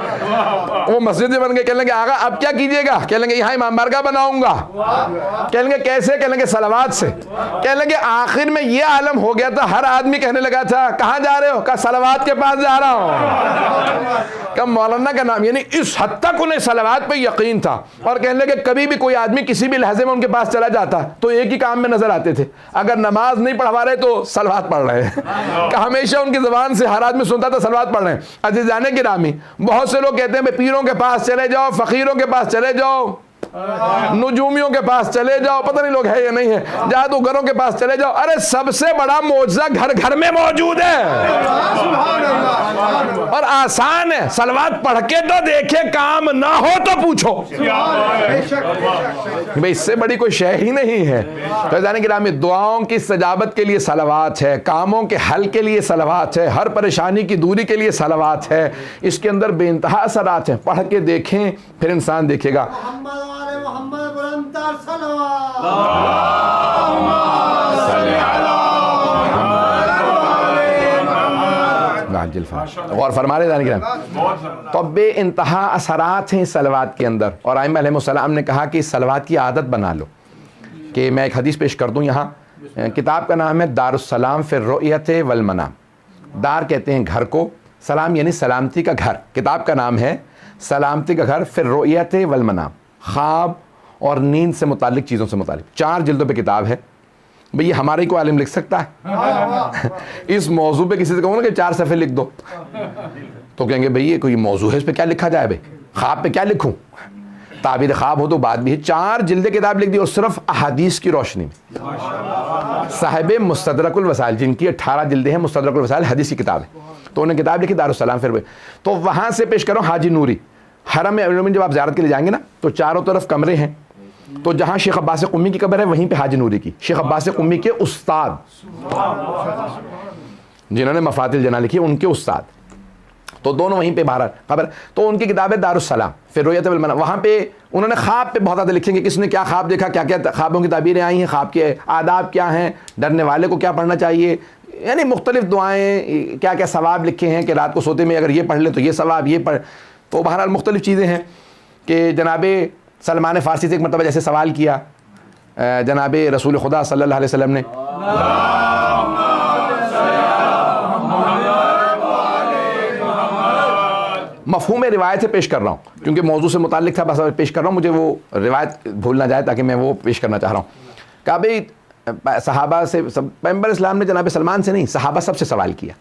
وہ مسجد بن گئے، کہنے لگے آقا اب کیا کیجئے گا؟ کہنے لگے یہاں امام بارگاہ بناؤں گا۔ کہنے لگے کیسے؟ کہنے لگے صلوات سے۔ کہنے لگے آخر میں یہ عالم ہو گیا تھا، ہر آدمی کہنے لگا تھا کہاں جا رہے ہو؟ کہا صلوات کے پاس جا رہا ہوں۔ کہ مولانا کا نام، یعنی اس حد تک انہیں صلوات پہ یقین تھا۔ اور کہنے لگے کبھی بھی کوئی آدمی کسی بھی لحظے میں ان کے پاس چلا جاتا تو ایک ہی کام میں نظر آتے تھے، اگر نماز نہیں پڑھوا رہے تو صلوات پڑھ رہے ہیں۔ کہ ہمیشہ ان کی زبان سے ہر آدمی سنتا تھا صلوات پڑھ رہے ہیں. عزیزان گرامی, بہت سے لوگ کہتے ہیں بھئی پیروں کے پاس چلے جاؤ, فقیروں کے پاس چلے جاؤ, نجومیوں کے پاس چلے جاؤ, پتہ نہیں لوگ ہے یا نہیں ہے, جادوگروں کے پاس چلے جاؤ. ارے سب سے بڑا معجزہ گھر گھر میں موجود ہے اور آسان ہے. صلوات پڑھ کے تو دیکھے, کام نہ ہو تو پوچھو. بھئی اس سے بڑی کوئی شے ہی نہیں ہے. تو عزیزان گرامی, دعاؤں کی استجابت کے لیے صلوات ہے, کاموں کے حل کے لیے صلوات ہے, ہر پریشانی کی دوری کے لیے صلوات ہے. اس کے اندر بے انتہا اثرات ہیں. پڑھ کے دیکھیں پھر انسان دیکھے گا. محمد بلندر صلوات. غور فرما رہے ہیں. تو بے انتہا اثرات ہیں صلوات کے اندر. اور ائمہ علیہ السلام نے کہا کہ اس صلوات کی عادت بنا لو. کہ میں ایک حدیث پیش کر دوں یہاں. کتاب کا نام ہے دار السلام فی الرؤیت والمنام. دار کہتے ہیں گھر کو, سلام یعنی سلامتی کا گھر. کتاب کا نام ہے سلامتی کا گھر فی الرؤیت والمنام. خواب اور نیند سے متعلق چیزوں سے متعلق 4 جلدوں پہ کتاب ہے. بھئی یہ ہمارے کو عالم لکھ سکتا ہے؟ اس موضوع پہ کسی سے کہوں نا کہ 4 صفحے لکھ دو تو کہیں گے بھئی یہ کوئی موضوع ہے, اس پہ کیا لکھا جائے, بھئی خواب پہ کیا لکھوں, تعبیر خواب ہو تو بات بھی ہے. 4 جلدیں کتاب لکھ دی اور صرف احادیث کی روشنی میں. صاحب مستدرک الوسائل, جن کی 18 جلدیں ہیں, مستدرک الوسائل حدیث کی کتاب ہے, تو انہیں کتاب لکھی دار السلام. پھر تو وہاں سے پیش کرو حاجی نوری. حرم میں جب آپ زیارت کے لیے جائیں گے نا تو چاروں طرف کمرے ہیں. تو جہاں شیخ عباس قمی کی قبر ہے وہیں پہ حاجی نوری کی. شیخ عباس قمی کے استاد جنہوں نے مفاتیح الجنان لکھی, ان کے استاد. تو دونوں وہیں پہ باہر قبر. تو ان کی کتاب ہے دار السلام فی الرؤیت والمنام. وہاں پہ انہوں نے خواب پہ بہت زیادہ لکھیں کہ کس نے کیا خواب دیکھا, کیا کیا خوابوں کی تعبیریں آئی ہیں, خواب کے آداب کیا ہیں, ڈرنے والے کو کیا پڑھنا چاہیے, یعنی مختلف دعائیں, کیا کیا ثواب لکھے ہیں کہ رات کو سوتے میں اگر یہ پڑھ لیں تو یہ ثواب, یہ پڑھ. تو بہرحال مختلف چیزیں ہیں کہ جناب سلمان فارسی سے ایک مرتبہ جیسے سوال کیا جناب رسول خدا صلی اللہ علیہ وسلم نے, مفہوم روایت سے پیش کر رہا ہوں کیونکہ موضوع سے متعلق تھا, بس پیش کر رہا ہوں, مجھے وہ روایت بھول نہ جائے تاکہ میں وہ پیش کرنا چاہ رہا ہوں. کہ بھئی صحابہ سے, پیغمبر اسلام نے جناب سلمان سے نہیں, صحابہ سب سے سوال کیا.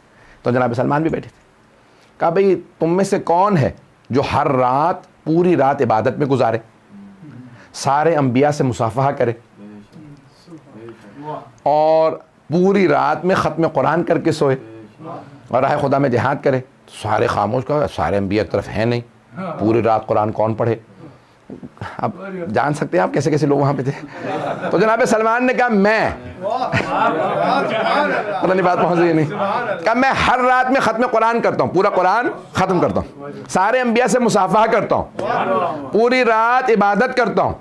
تو جناب سلمان بھی بیٹھے تھے. کہا بھئی تم میں سے کون ہے جو ہر رات پوری رات عبادت میں گزارے, سارے انبیاء سے مصافحہ کرے اور پوری رات میں ختم قرآن کر کے سوئے اور راہ خدا میں جہاد کرے. سارے خاموش, کہا سارے انبیاء کی طرف ہے نہیں, پوری رات قرآن کون پڑھے. اب جان سکتے ہیں آپ کیسے کیسے لوگ وہاں پہ تھے. تو جناب سلمان نے کہا میں, پتہ نہیں بات پہنچ رہی ہے نہیں, کہا میں ہر رات میں ختم قرآن کرتا ہوں, پورا قرآن ختم کرتا ہوں, سارے انبیاء سے مصافحہ کرتا ہوں, پوری رات عبادت کرتا ہوں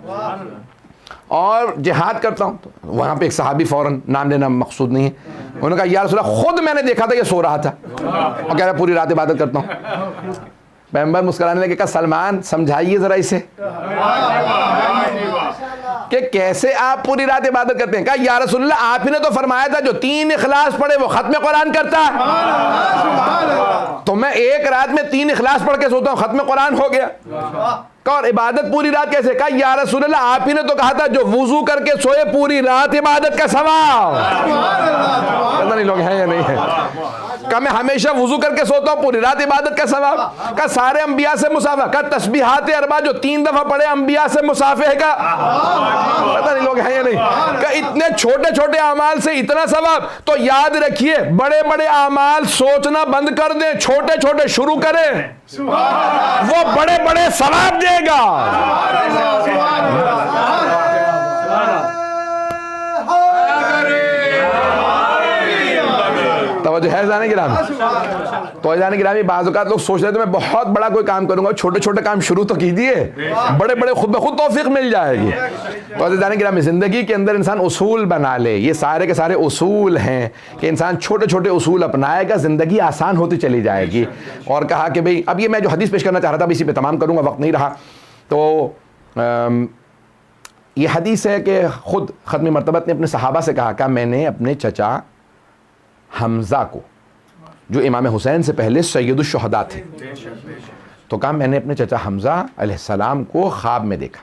اور جہاد کرتا ہوں. وہاں پہ ایک صحابی فوراً, نام لینا مقصود نہیں ہے, انہوں نے کہا یا رسول اللہ خود میں نے دیکھا تھا یہ سو رہا تھا اور کہہ رہا پوری رات عبادت کرتا ہوں. پیغمبر مسکرانے لگے, کہا سلمان سمجھائیے ذرا اسے کہ کیسے آپ پوری رات عبادت کرتے ہیں. کہا یا رسول اللہ آپ ہی نے تو فرمایا تھا جو 3 اخلاص پڑھے وہ ختم قرآن کرتا ہے, تو میں ایک رات میں 3 اخلاص پڑھ کے سوتا ہوں, ختم قرآن ہو گیا. اور عبادت پوری رات کیسے؟ کہا یا رسول اللہ آپ ہی نے تو کہا تھا جو وضو کر کے سوئے پوری رات عبادت کا ثواب. پتہ نہیں لوگ ہیں یا نہیں ہے. کہا میں ہمیشہ وضو کر کے سوتا ہوں, پوری رات عبادت کا ثواب. کہا سارے انبیاء سے مصافحہ, کہا تسبیحات 4 جو 3 دفعہ پڑھے انبیاء سے مصافحہ کا. پتہ نہیں لوگ ہیں یا نہیں. کہا اتنے چھوٹے چھوٹے اعمال سے اتنا ثواب. تو یاد رکھیے بڑے بڑے اعمال سوچنا بند کر دیں, چھوٹے چھوٹے شروع کریں, وہ بڑے بڑے ثواب دے گا. توجہ ہے جانے گرامی. تو جانے گرامی بعض اوقات لوگ سوچ رہے تھے میں بہت بڑا کوئی کام کروں گا, چھوٹے چھوٹے کام شروع تو کیجیے, بڑے بڑے خود بخود توفیق مل جائے گی. تو جانے گرامی زندگی کے اندر انسان اصول بنا لے, یہ سارے کے سارے اصول ہیں کہ انسان چھوٹے چھوٹے اصول اپنائے گا, زندگی آسان ہوتی چلی جائے گی. اور کہا کہ بھئی اب یہ میں جو حدیث پیش کرنا چاہ رہا تھا اسی پہ تمام کروں گا, وقت نہیں رہا. تو یہ حدیث ہے کہ خود ختم مرتبت نے اپنے صحابہ سے کہا کہ میں نے اپنے چچا حمزہ کو, جو امام حسین سے پہلے سید الشہداء تھے, تو کہا میں نے اپنے چچا حمزہ علیہ السلام کو خواب میں دیکھا.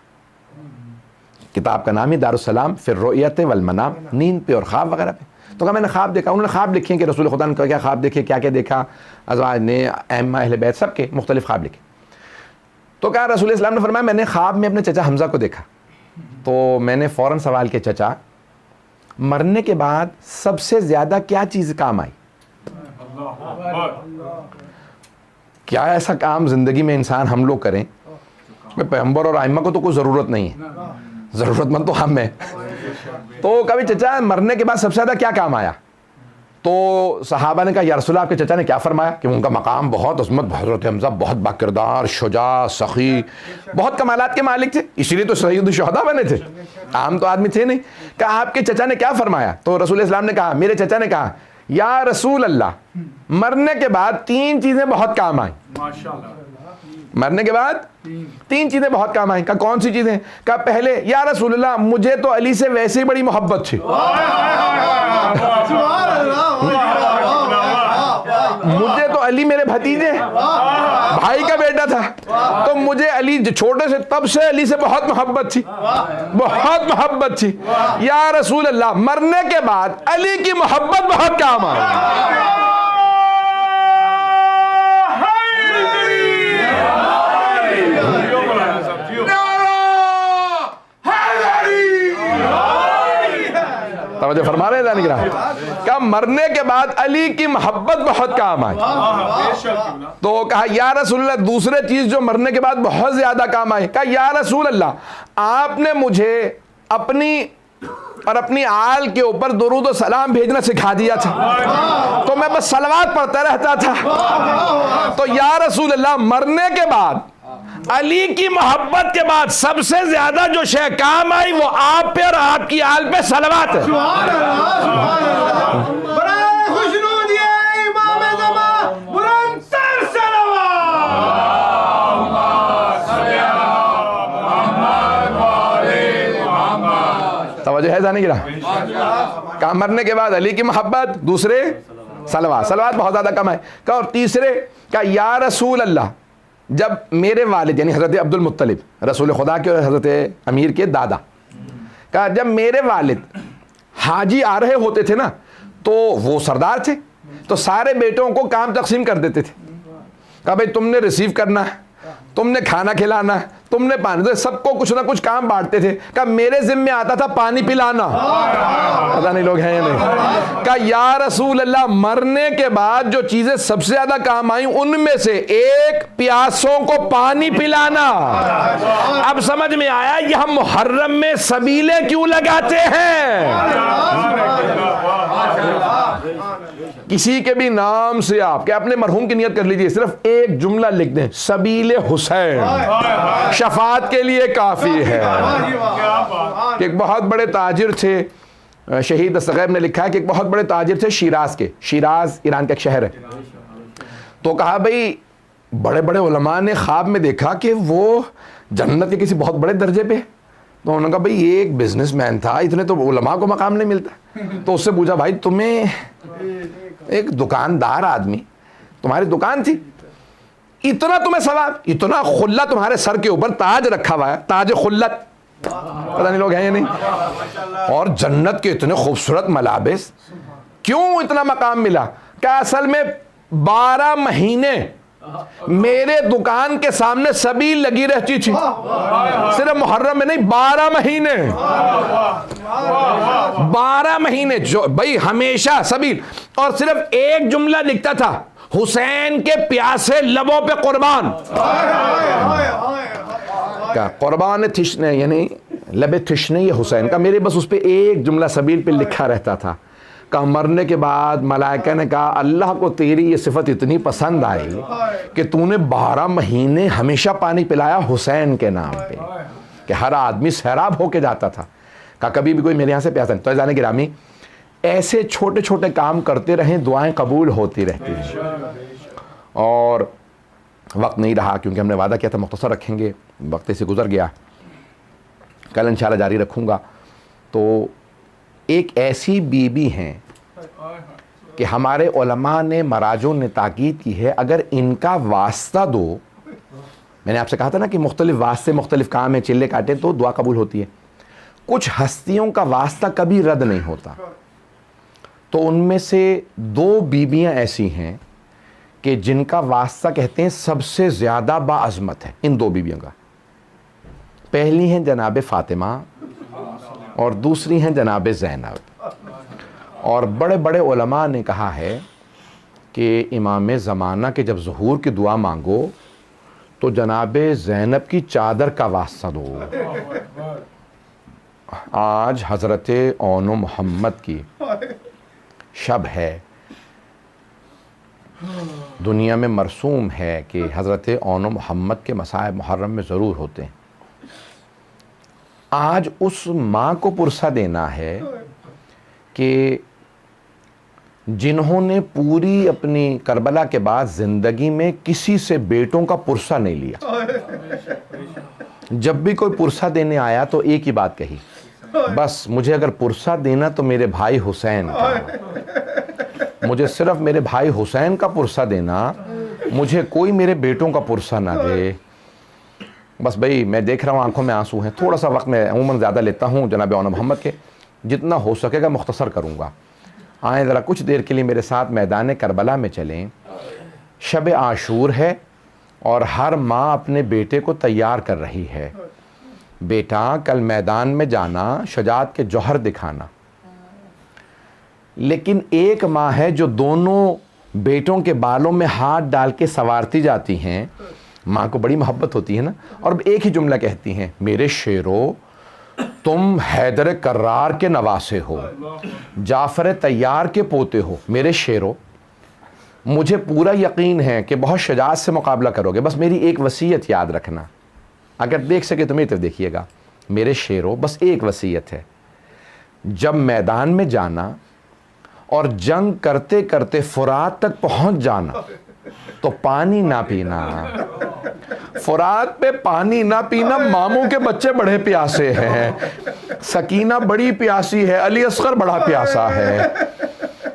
کتاب کا نام ہی دار السلام فی الرؤیت والمنام, نیند پہ اور خواب وغیرہ پہ. تو کہا میں نے خواب دیکھا. انہوں نے خواب لکھے کہ رسول خدا نے کیا خواب دیکھے, کیا کیا دیکھا, ازواج نے, ائمہ اہل بیت سب کے مختلف خواب لکھے. تو کہا رسول اسلام نے فرمایا میں نے خواب میں اپنے چچا حمزہ کو دیکھا. تو میں نے فوراً سوال کیا, چچا مرنے کے بعد سب سے زیادہ کیا چیز کام آئی؟ کیا ایسا کام زندگی میں انسان ہم لوگ کریں, پیغمبر اور ائمہ کو تو کوئی ضرورت نہیں ہے, ضرورت مند تو ہم ہیں. تو کبھی چچا مرنے کے بعد سب سے زیادہ کیا کام آیا؟ تو صحابہ نے کہا یا رسول اللہ آپ کے چچا نے کیا فرمایا کہ ان کا مقام بہت عظمت, حضرت حمزہ بہت باکردار, شجاع, سخی, بہت کمالات کے مالک تھے, اسی لیے تو سید الشہداء بنے تھے, عام تو آدمی تھے نہیں. کہا آپ کے چچا نے کیا فرمایا؟ تو رسول اسلام نے کہا, میرے چچا نے کہا یا رسول اللہ مرنے کے بعد 3 چیزیں بہت کام آئیں. مرنے کے بعد 3 چیزیں بہت کام آئیں. کہا کون سی چیزیں؟ کہا پہلے یا رسول اللہ مجھے تو علی سے ویسے ہی بڑی محبت تھی, مجھے تو علی میرے بھتیجے بھائی کا بیٹا تھا, تو مجھے علی چھوٹے سے تب سے علی سے بہت محبت تھی, بہت محبت تھی. یا رسول اللہ مرنے کے بعد علی کی محبت بہت کام آئی. توجہ فرما رہے ہیں گرام, کہ مرنے کے بعد علی کی محبت بہت کام آئی. تو کہا یا رسول اللہ دوسرے چیز جو مرنے کے بعد بہت زیادہ کام آئی, کہا یا رسول اللہ آپ نے مجھے اپنی اور اپنی آل کے اوپر درود و سلام بھیجنا سکھا دیا تھا, تو میں بس صلوات پڑھتا رہتا تھا. تو یا رسول اللہ مرنے کے بعد علی کی محبت کے بعد سب سے زیادہ جو شے کام آئی وہ آپ پہ اور آپ کی آل پہ صلوات ہے. توجہ ہے جانے گرا, کام مرنے کے بعد علی کی محبت, دوسرے صلوات, صلوات بہت زیادہ کم ہے. اور تیسرے کہا یا رسول اللہ جب میرے والد یعنی حضرت عبد المطلب رسول خدا کے اور حضرت امیر کے دادا, کہا جب میرے والد حاجی آ رہے ہوتے تھے نا تو وہ سردار تھے, تو سارے بیٹوں کو کام تقسیم کر دیتے تھے. کہا بھائی تم نے ریسیو کرنا ہے, تم نے کھانا کھلانا ہے, تم نے پانی, تو سب کو کچھ نہ کچھ کام بانٹتے تھے. کہا میرے ذمہ آتا تھا پانی پلانا. پتہ نہیں لوگ ہیں یا نہیں. کہا یا رسول اللہ مرنے کے بعد جو چیزیں سب سے زیادہ کام آئیں ان میں سے ایک پیاسوں کو پانی پلانا. اب سمجھ میں آیا یہ ہم محرم میں سبیلے کیوں لگاتے ہیں. کسی کے بھی نام سے آپ کہ اپنے مرحوم کی نیت کر لیجئے, صرف ایک جملہ لکھ دیں سبیل حسین, شفاعت کے لیے کافی ہے. کہ ایک بہت بڑے تاجر تھے, شہید دستغیب نے لکھا ہے کہ ایک بہت بڑے تاجر تھے شیراز کے, شیراز ایران کا ایک شہر ہے. تو کہا بھئی بڑے بڑے علماء نے خواب میں دیکھا کہ وہ جنت کے کسی بہت بڑے درجے پہ. تو انہوں نے کہا بھئی یہ ایک بزنس مین تھا, اتنے تو علماء کو مقام نہیں ملتا. تو اس سے پوچھا بھائی تمہیں ایک دکاندار آدمی, تمہاری دکان تھی, اتنا تمہیں ثواب, اتنا خلہ تمہارے سر کے اوپر تاج رکھا ہوا ہے, تاج خلت, پتہ نہیں لوگ ہیں یا نہیں, اور جنت کے اتنے خوبصورت ملابس, کیوں اتنا مقام ملا؟ کہ اصل میں 12 مہینے میرے دکان کے سامنے سبیل لگی رہتی تھی, صرف محرم میں نہیں, 12 مہینے 12 مہینے جو بھائی ہمیشہ سبیل. اور صرف ایک جملہ لکھتا تھا حسین کے پیاسے لبوں پہ قربان. کیا قربان تشنے یعنی لب تشنے یہ حسین کا, میرے بس اس پہ ایک جملہ سبیل پہ لکھا رہتا تھا. کہ مرنے کے بعد ملائکہ نے کہا اللہ کو تیری یہ صفت اتنی پسند آئی کہ تو نے 12 مہینے ہمیشہ پانی پلایا حسین کے نام پہ, کہ ہر آدمی سیراب ہو کے جاتا تھا. کہا کبھی بھی کوئی میرے یہاں سے پیاسا نہیں. تو جانے گرامی ایسے چھوٹے چھوٹے کام کرتے رہیں, دعائیں قبول ہوتی رہتی ہیں. اور وقت نہیں رہا کیونکہ ہم نے وعدہ کیا تھا مختصر رکھیں گے, وقت سے گزر گیا, کل انشاءاللہ جاری رکھوں گا. تو ایک ایسی بی بی ہیں کہ ہمارے علماء نے مراجعوں نے تاکید کی ہے اگر ان کا واسطہ دو, میں نے آپ سے کہا تھا نا کہ مختلف واسطے مختلف کام ہیں, چلے کاٹے تو دعا قبول ہوتی ہے. کچھ ہستیوں کا واسطہ کبھی رد نہیں ہوتا. تو ان میں سے 2 بیویاں ایسی ہیں کہ جن کا واسطہ کہتے ہیں سب سے زیادہ باعظمت ہے. ان 2 بیویوں کا، پہلی ہیں جناب فاطمہ اور دوسری ہیں جناب زینب. اور بڑے بڑے علماء نے کہا ہے کہ امام زمانہ کے جب ظہور کی دعا مانگو تو جناب زینب کی چادر کا واسطہ دو. آج حضرت اون و محمد کی شب ہے، دنیا میں مرسوم ہے کہ حضرت اون و محمد کے مصائب محرم میں ضرور ہوتے ہیں. آج اس ماں کو پرسہ دینا ہے کہ جنہوں نے پوری اپنی کربلا کے بعد زندگی میں کسی سے بیٹوں کا پرسہ نہیں لیا. جب بھی کوئی پرسہ دینے آیا تو ایک ہی بات کہی، بس مجھے اگر پرسہ دینا تو میرے بھائی حسین کا، مجھے صرف میرے بھائی حسین کا پرسہ دینا، مجھے کوئی میرے بیٹوں کا پرسہ نہ دے. بس بھئی میں دیکھ رہا ہوں آنکھوں میں آنسو ہیں، تھوڑا سا وقت میں عموماً زیادہ لیتا ہوں جناب اون محمد کے، جتنا ہو سکے گا مختصر کروں گا. آئیں ذرا کچھ دیر کے لیے میرے ساتھ میدان کربلا میں چلیں. شب عاشور ہے اور ہر ماں اپنے بیٹے کو تیار کر رہی ہے. بیٹا کل میدان میں جانا، شجاعت کے جوہر دکھانا. لیکن ایک ماں ہے جو دونوں بیٹوں کے بالوں میں ہاتھ ڈال کے سنوارتی جاتی ہیں. ماں کو بڑی محبت ہوتی ہے نا، اور ایک ہی جملہ کہتی ہیں، میرے شیرو تم حیدر کرار کے نواسے ہو، جعفر طیار کے پوتے ہو. میرے شیرو مجھے پورا یقین ہے کہ بہت شجاعت سے مقابلہ کرو گے، بس میری ایک وصیت یاد رکھنا. اگر دیکھ سکے تو میری طرف دیکھیے گا. میرے شیرو بس ایک وصیت ہے، جب میدان میں جانا اور جنگ کرتے کرتے فرات تک پہنچ جانا تو پانی نہ پینا. فرات پہ پانی نہ پینا، ماموں کے بچے بڑے پیاسے ہیں، سکینہ بڑی پیاسی ہے، علی اصغر بڑا پیاسا ہے.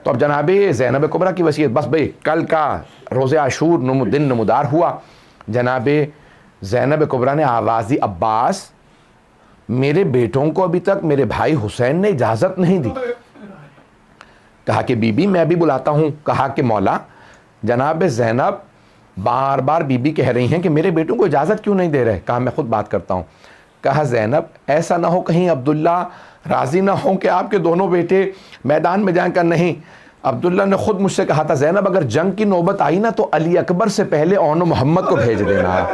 تو اب جناب زینب کبریٰ کی وصیت، بس بھئی کل کا روز عاشور دن نمودار ہوا. جناب زینب کبریٰ نے آواز دی، عباس میرے بیٹوں کو ابھی تک میرے بھائی حسین نے اجازت نہیں دی. کہا کہ بی بی میں بھی بلاتا ہوں. کہا کہ مولا جناب زینب بار بار بی بی کہہ رہی ہیں کہ میرے بیٹوں کو اجازت کیوں نہیں دے رہے. کہا میں خود بات کرتا ہوں. کہا زینب ایسا نہ ہو کہیں عبداللہ راضی نہ ہوں کہ آپ کے دونوں بیٹے میدان میں جائیں. کر نہیں، عبداللہ نے خود مجھ سے کہا تھا زینب اگر جنگ کی نوبت آئی نا تو علی اکبر سے پہلے اون و محمد کو بھیج دینا.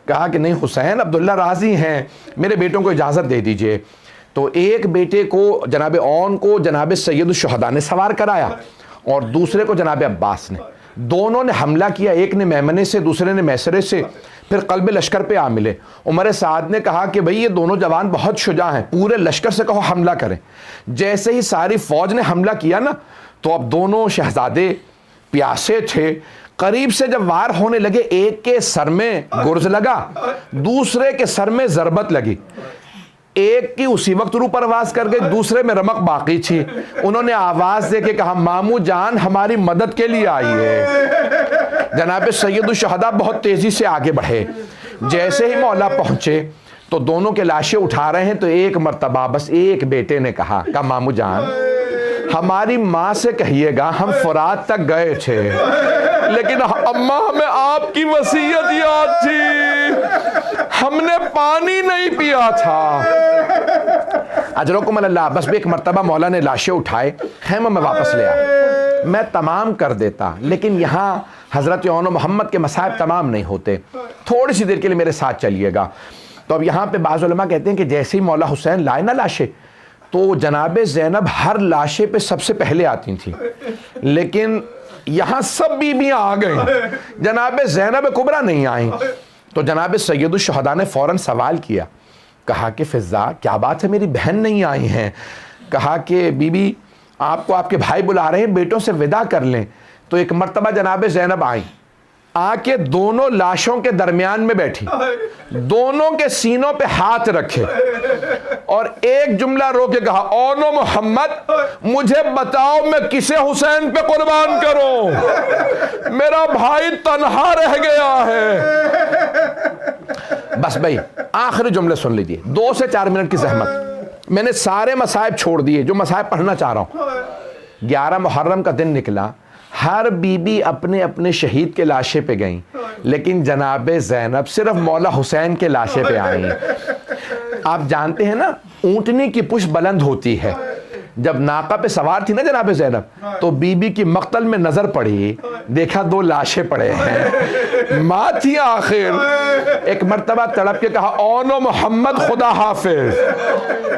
کہا کہ نہیں حسین عبداللہ راضی ہیں، میرے بیٹوں کو اجازت دے دیجئے. تو ایک بیٹے کو جناب اون کو جناب سید الشہداء نے سوار کرایا اور دوسرے کو جناب عباس نے. دونوں نے حملہ کیا، ایک نے میمنے سے دوسرے نے میسرے سے، پھر قلب لشکر پہ آ ملے. عمر سعد نے کہا کہ بھئی یہ دونوں جوان بہت شجاع ہیں، پورے لشکر سے کہو حملہ کریں. جیسے ہی ساری فوج نے حملہ کیا نا تو اب دونوں شہزادے پیاسے تھے. قریب سے جب وار ہونے لگے، ایک کے سر میں گرز لگا، دوسرے کے سر میں ضربت لگی. ایک کی اسی وقت روح پرواز کر گئی، دوسرے میں رمق باقی تھی. انہوں نے آواز دے کے کہا ماموں جان ہماری مدد کے لیے آئی ہے. جناب سید الشہداء بہت تیزی سے آگے بڑھے. جیسے ہی مولا پہنچے تو دونوں کے لاشیں اٹھا رہے ہیں تو ایک مرتبہ بس ایک بیٹے نے کہا ماموں جان ہماری ماں سے کہیے گا ہم فرات تک گئے تھے لیکن اماں ہمیں آپ کی وصیت یاد تھی، ہم نے پانی نہیں پیا تھا. اجرکم اللہ. بس بھی ایک مرتبہ مولا نے لاشیں اٹھائے، خیمہ میں واپس لے آئے. میں تمام کر دیتا لیکن یہاں حضرت اون محمد کے مصائب تمام نہیں ہوتے. تھوڑی سی دیر کے لیے میرے ساتھ چلیے گا. تو اب یہاں پہ بعض علماء کہتے ہیں کہ جیسے ہی مولا حسین لائے نا لاشیں تو جناب زینب ہر لاشے پہ سب سے پہلے آتی تھیں، لیکن یہاں سب بیویاں آ گئیں، جناب زینب کبریٰ نہیں آئیں. تو جناب سید الشہداء نے فوراً سوال کیا، کہا کہ فضا کیا بات ہے میری بہن نہیں آئی ہیں؟ کہا کہ بی بی آپ کو آپ کے بھائی بلا رہے ہیں، بیٹوں سے وداع کر لیں. تو ایک مرتبہ جناب زینب آئیں، آ کے دونوں لاشوں کے درمیان میں بیٹھی، دونوں کے سینوں پہ ہاتھ رکھے اور ایک جملہ رو کے کہا اون محمد مجھے بتاؤ میں کسے حسین پہ قربان کروں، میرا بھائی تنہا رہ گیا ہے. بس بھائی آخری جملے سن لیجیے، 2 سے 4 منٹ کی زحمت. میں نے سارے مصائب چھوڑ دیے جو مصائب پڑھنا چاہ رہا ہوں. 11 محرم کا دن نکلا, ہر بی بی اپنے اپنے شہید کے لاشے پہ گئیں, لیکن جناب زینب صرف مولا حسین کے لاشے پہ آئیں. آپ جانتے ہیں نا اونٹنی کی پشت بلند ہوتی ہے, جب ناقہ پہ سوار تھی نا جناب زینب تو بی بی کی مقتل میں نظر پڑی, دیکھا 2 لاشیں پڑے ہیں, ماں تھی آخر. ایک مرتبہ تڑپ کے کہا اونو محمد خدا حافظ.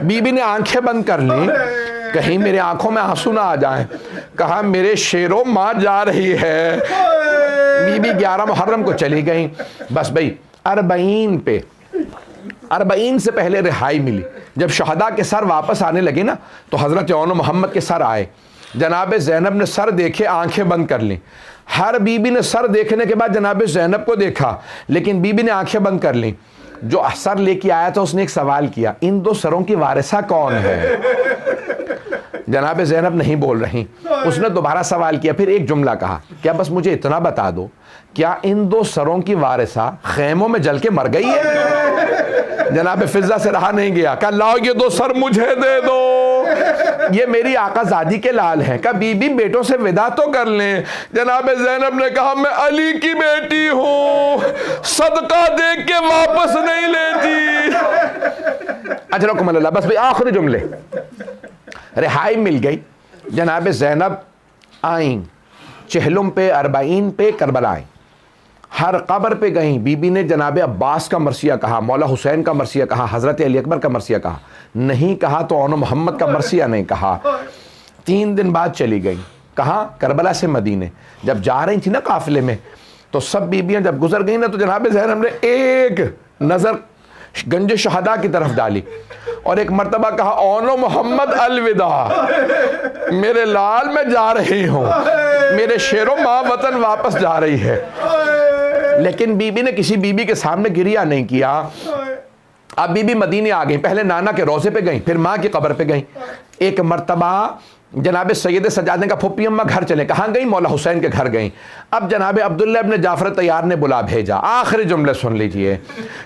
بی بی نے آنکھیں بند کر لی, کہیں میرے آنکھوں میں آنسو نہ آ جائیں. کہا میرے شیروں ماں جا رہی ہے. بی بی 11 محرم کو چلی گئیں. بس بھئی 40 سے پہلے رہائی ملی. جب شہداء کے سر واپس آنے لگے نا تو حضرت اونو محمد کے سر آئے. جناب زینب نے سر دیکھے, آنکھیں بند کر لیں. ہر بی بی نے سر دیکھنے کے بعد جناب زینب کو دیکھا, لیکن بی بی نے آنکھیں بند کر لیں. جو سر لے کے آیا تھا اس نے ایک سوال کیا, ان 2 سروں کی وارثہ کون ہے؟ جناب زینب نہیں بول رہی. اس نے دوبارہ سوال کیا, پھر ایک جملہ کہا, کیا بس مجھے اتنا بتا دو, کیا ان 2 سروں کی وارثہ خیموں میں جل کے مر گئی ہے؟ جناب فضہ سے رہا نہیں گیا, کہا لاؤ یہ 2 سر مجھے دے دو, یہ میری آقا زادی کے لال ہیں. کہا بی بی بیٹوں سے وداع تو کر لیں. جناب زینب نے کہا میں علی کی بیٹی ہوں, صدقہ دے کے واپس نہیں لیتی. اجرکم اللہ. بس بھی آخری جملے. رہائی مل گئی. جناب زینب آئیں چہلم پہ, 40 پہ, کربلا آئیں. ہر قبر پہ گئیں. بی بی نے جناب عباس کا مرثیہ کہا, مولا حسین کا مرثیہ کہا, حضرت علی اکبر کا مرثیہ کہا. نہیں کہا تو اونو محمد کا مرثیہ نہیں کہا. 3 دن بعد چلی گئیں. کہاں؟ کربلا سے مدینے. جب جا رہی تھی نا قافلے میں تو سب بیبیاں جب گزر گئیں نا تو جناب زینب نے ایک نظر گنج شہداء کی طرف ڈالی اور ایک مرتبہ کہا اونو محمد الوداع, میرے لال میں جا رہی ہوں, میرے شیرو ماں وطن واپس جا رہی ہے. لیکن بی بی نے کسی بی بی کے سامنے گریہ نہیں کیا. اب بی بی مدینے آ گئیں. پہلے نانا کے روضے پہ گئیں, پھر ماں کی قبر پہ گئیں. ایک مرتبہ جناب سید سجاد نے کہا پھپھی اماں گھر چلیں. کہاں گئیں؟ مولا حسین کے گھر گئیں. اب جناب عبداللہ ابن جعفر طیار نے بلا بھیجا. آخری جملے سن لیجئے.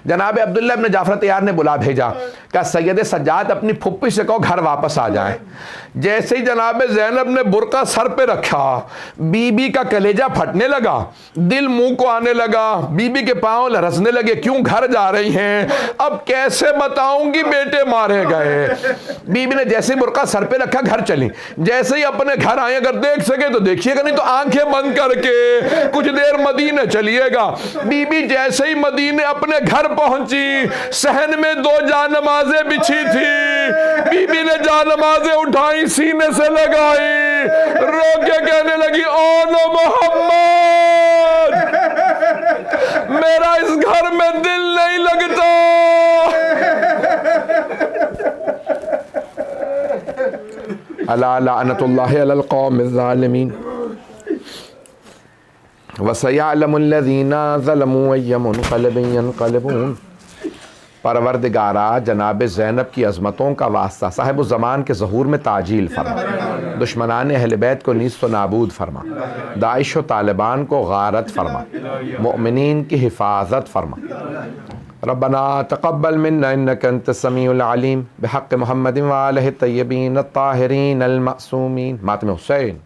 جناب عبداللہ ابن جعفر طیار نے بلا بھیجا, کہا سید سجاد اپنی پھپھی سے کہو گھر واپس آ جائیں. جیسے ہی جناب زینب نے برقع سر پہ رکھا, بی بی کا کلیجہ پھٹنے لگا, دل منہ کو آنے لگا, بی بی کے پاؤں لرزنے لگے. کیوں گھر جا رہی ہیں؟ اب کیسے بتاؤں گی بیٹے مارے گئے. بی بی نے جیسے ہی برقع سر پہ رکھا گھر چلی. جیسے ہی اپنے گھر آئے, اگر دیکھ سکے تو دیکھیے گا, نہیں تو آنکھیں بند کر کے کچھ دیر مدینے چلیے گا. بی بی جیسے ہی مدینے اپنے گھر پہنچی, صحن میں 2 جانمازیں بچھی تھی. بی بی نے جانمازیں اٹھائی, سینے سے لگائی, رو کے کہنے لگی اونو محمد, میرا اس گھر میں دل نہیں لگتا. الا لعنت اللہ علی القوم الظالمین وسیعلم الذین ظلموا ای منقلب ینقلبون. پروردگارا جناب زینب کی عظمتوں کا واسطہ صاحب الزمان کے ظہور میں تعجیل فرما, دشمنان اہل بیت کو نیست و نابود فرما, داعش و طالبان کو غارت فرما, مؤمنین کی حفاظت فرما. ربنا تقبل منا انك انت السميع العليم بحق محمد وآلہ الطیبین الطاہرین المعصومین. ماتم حسین.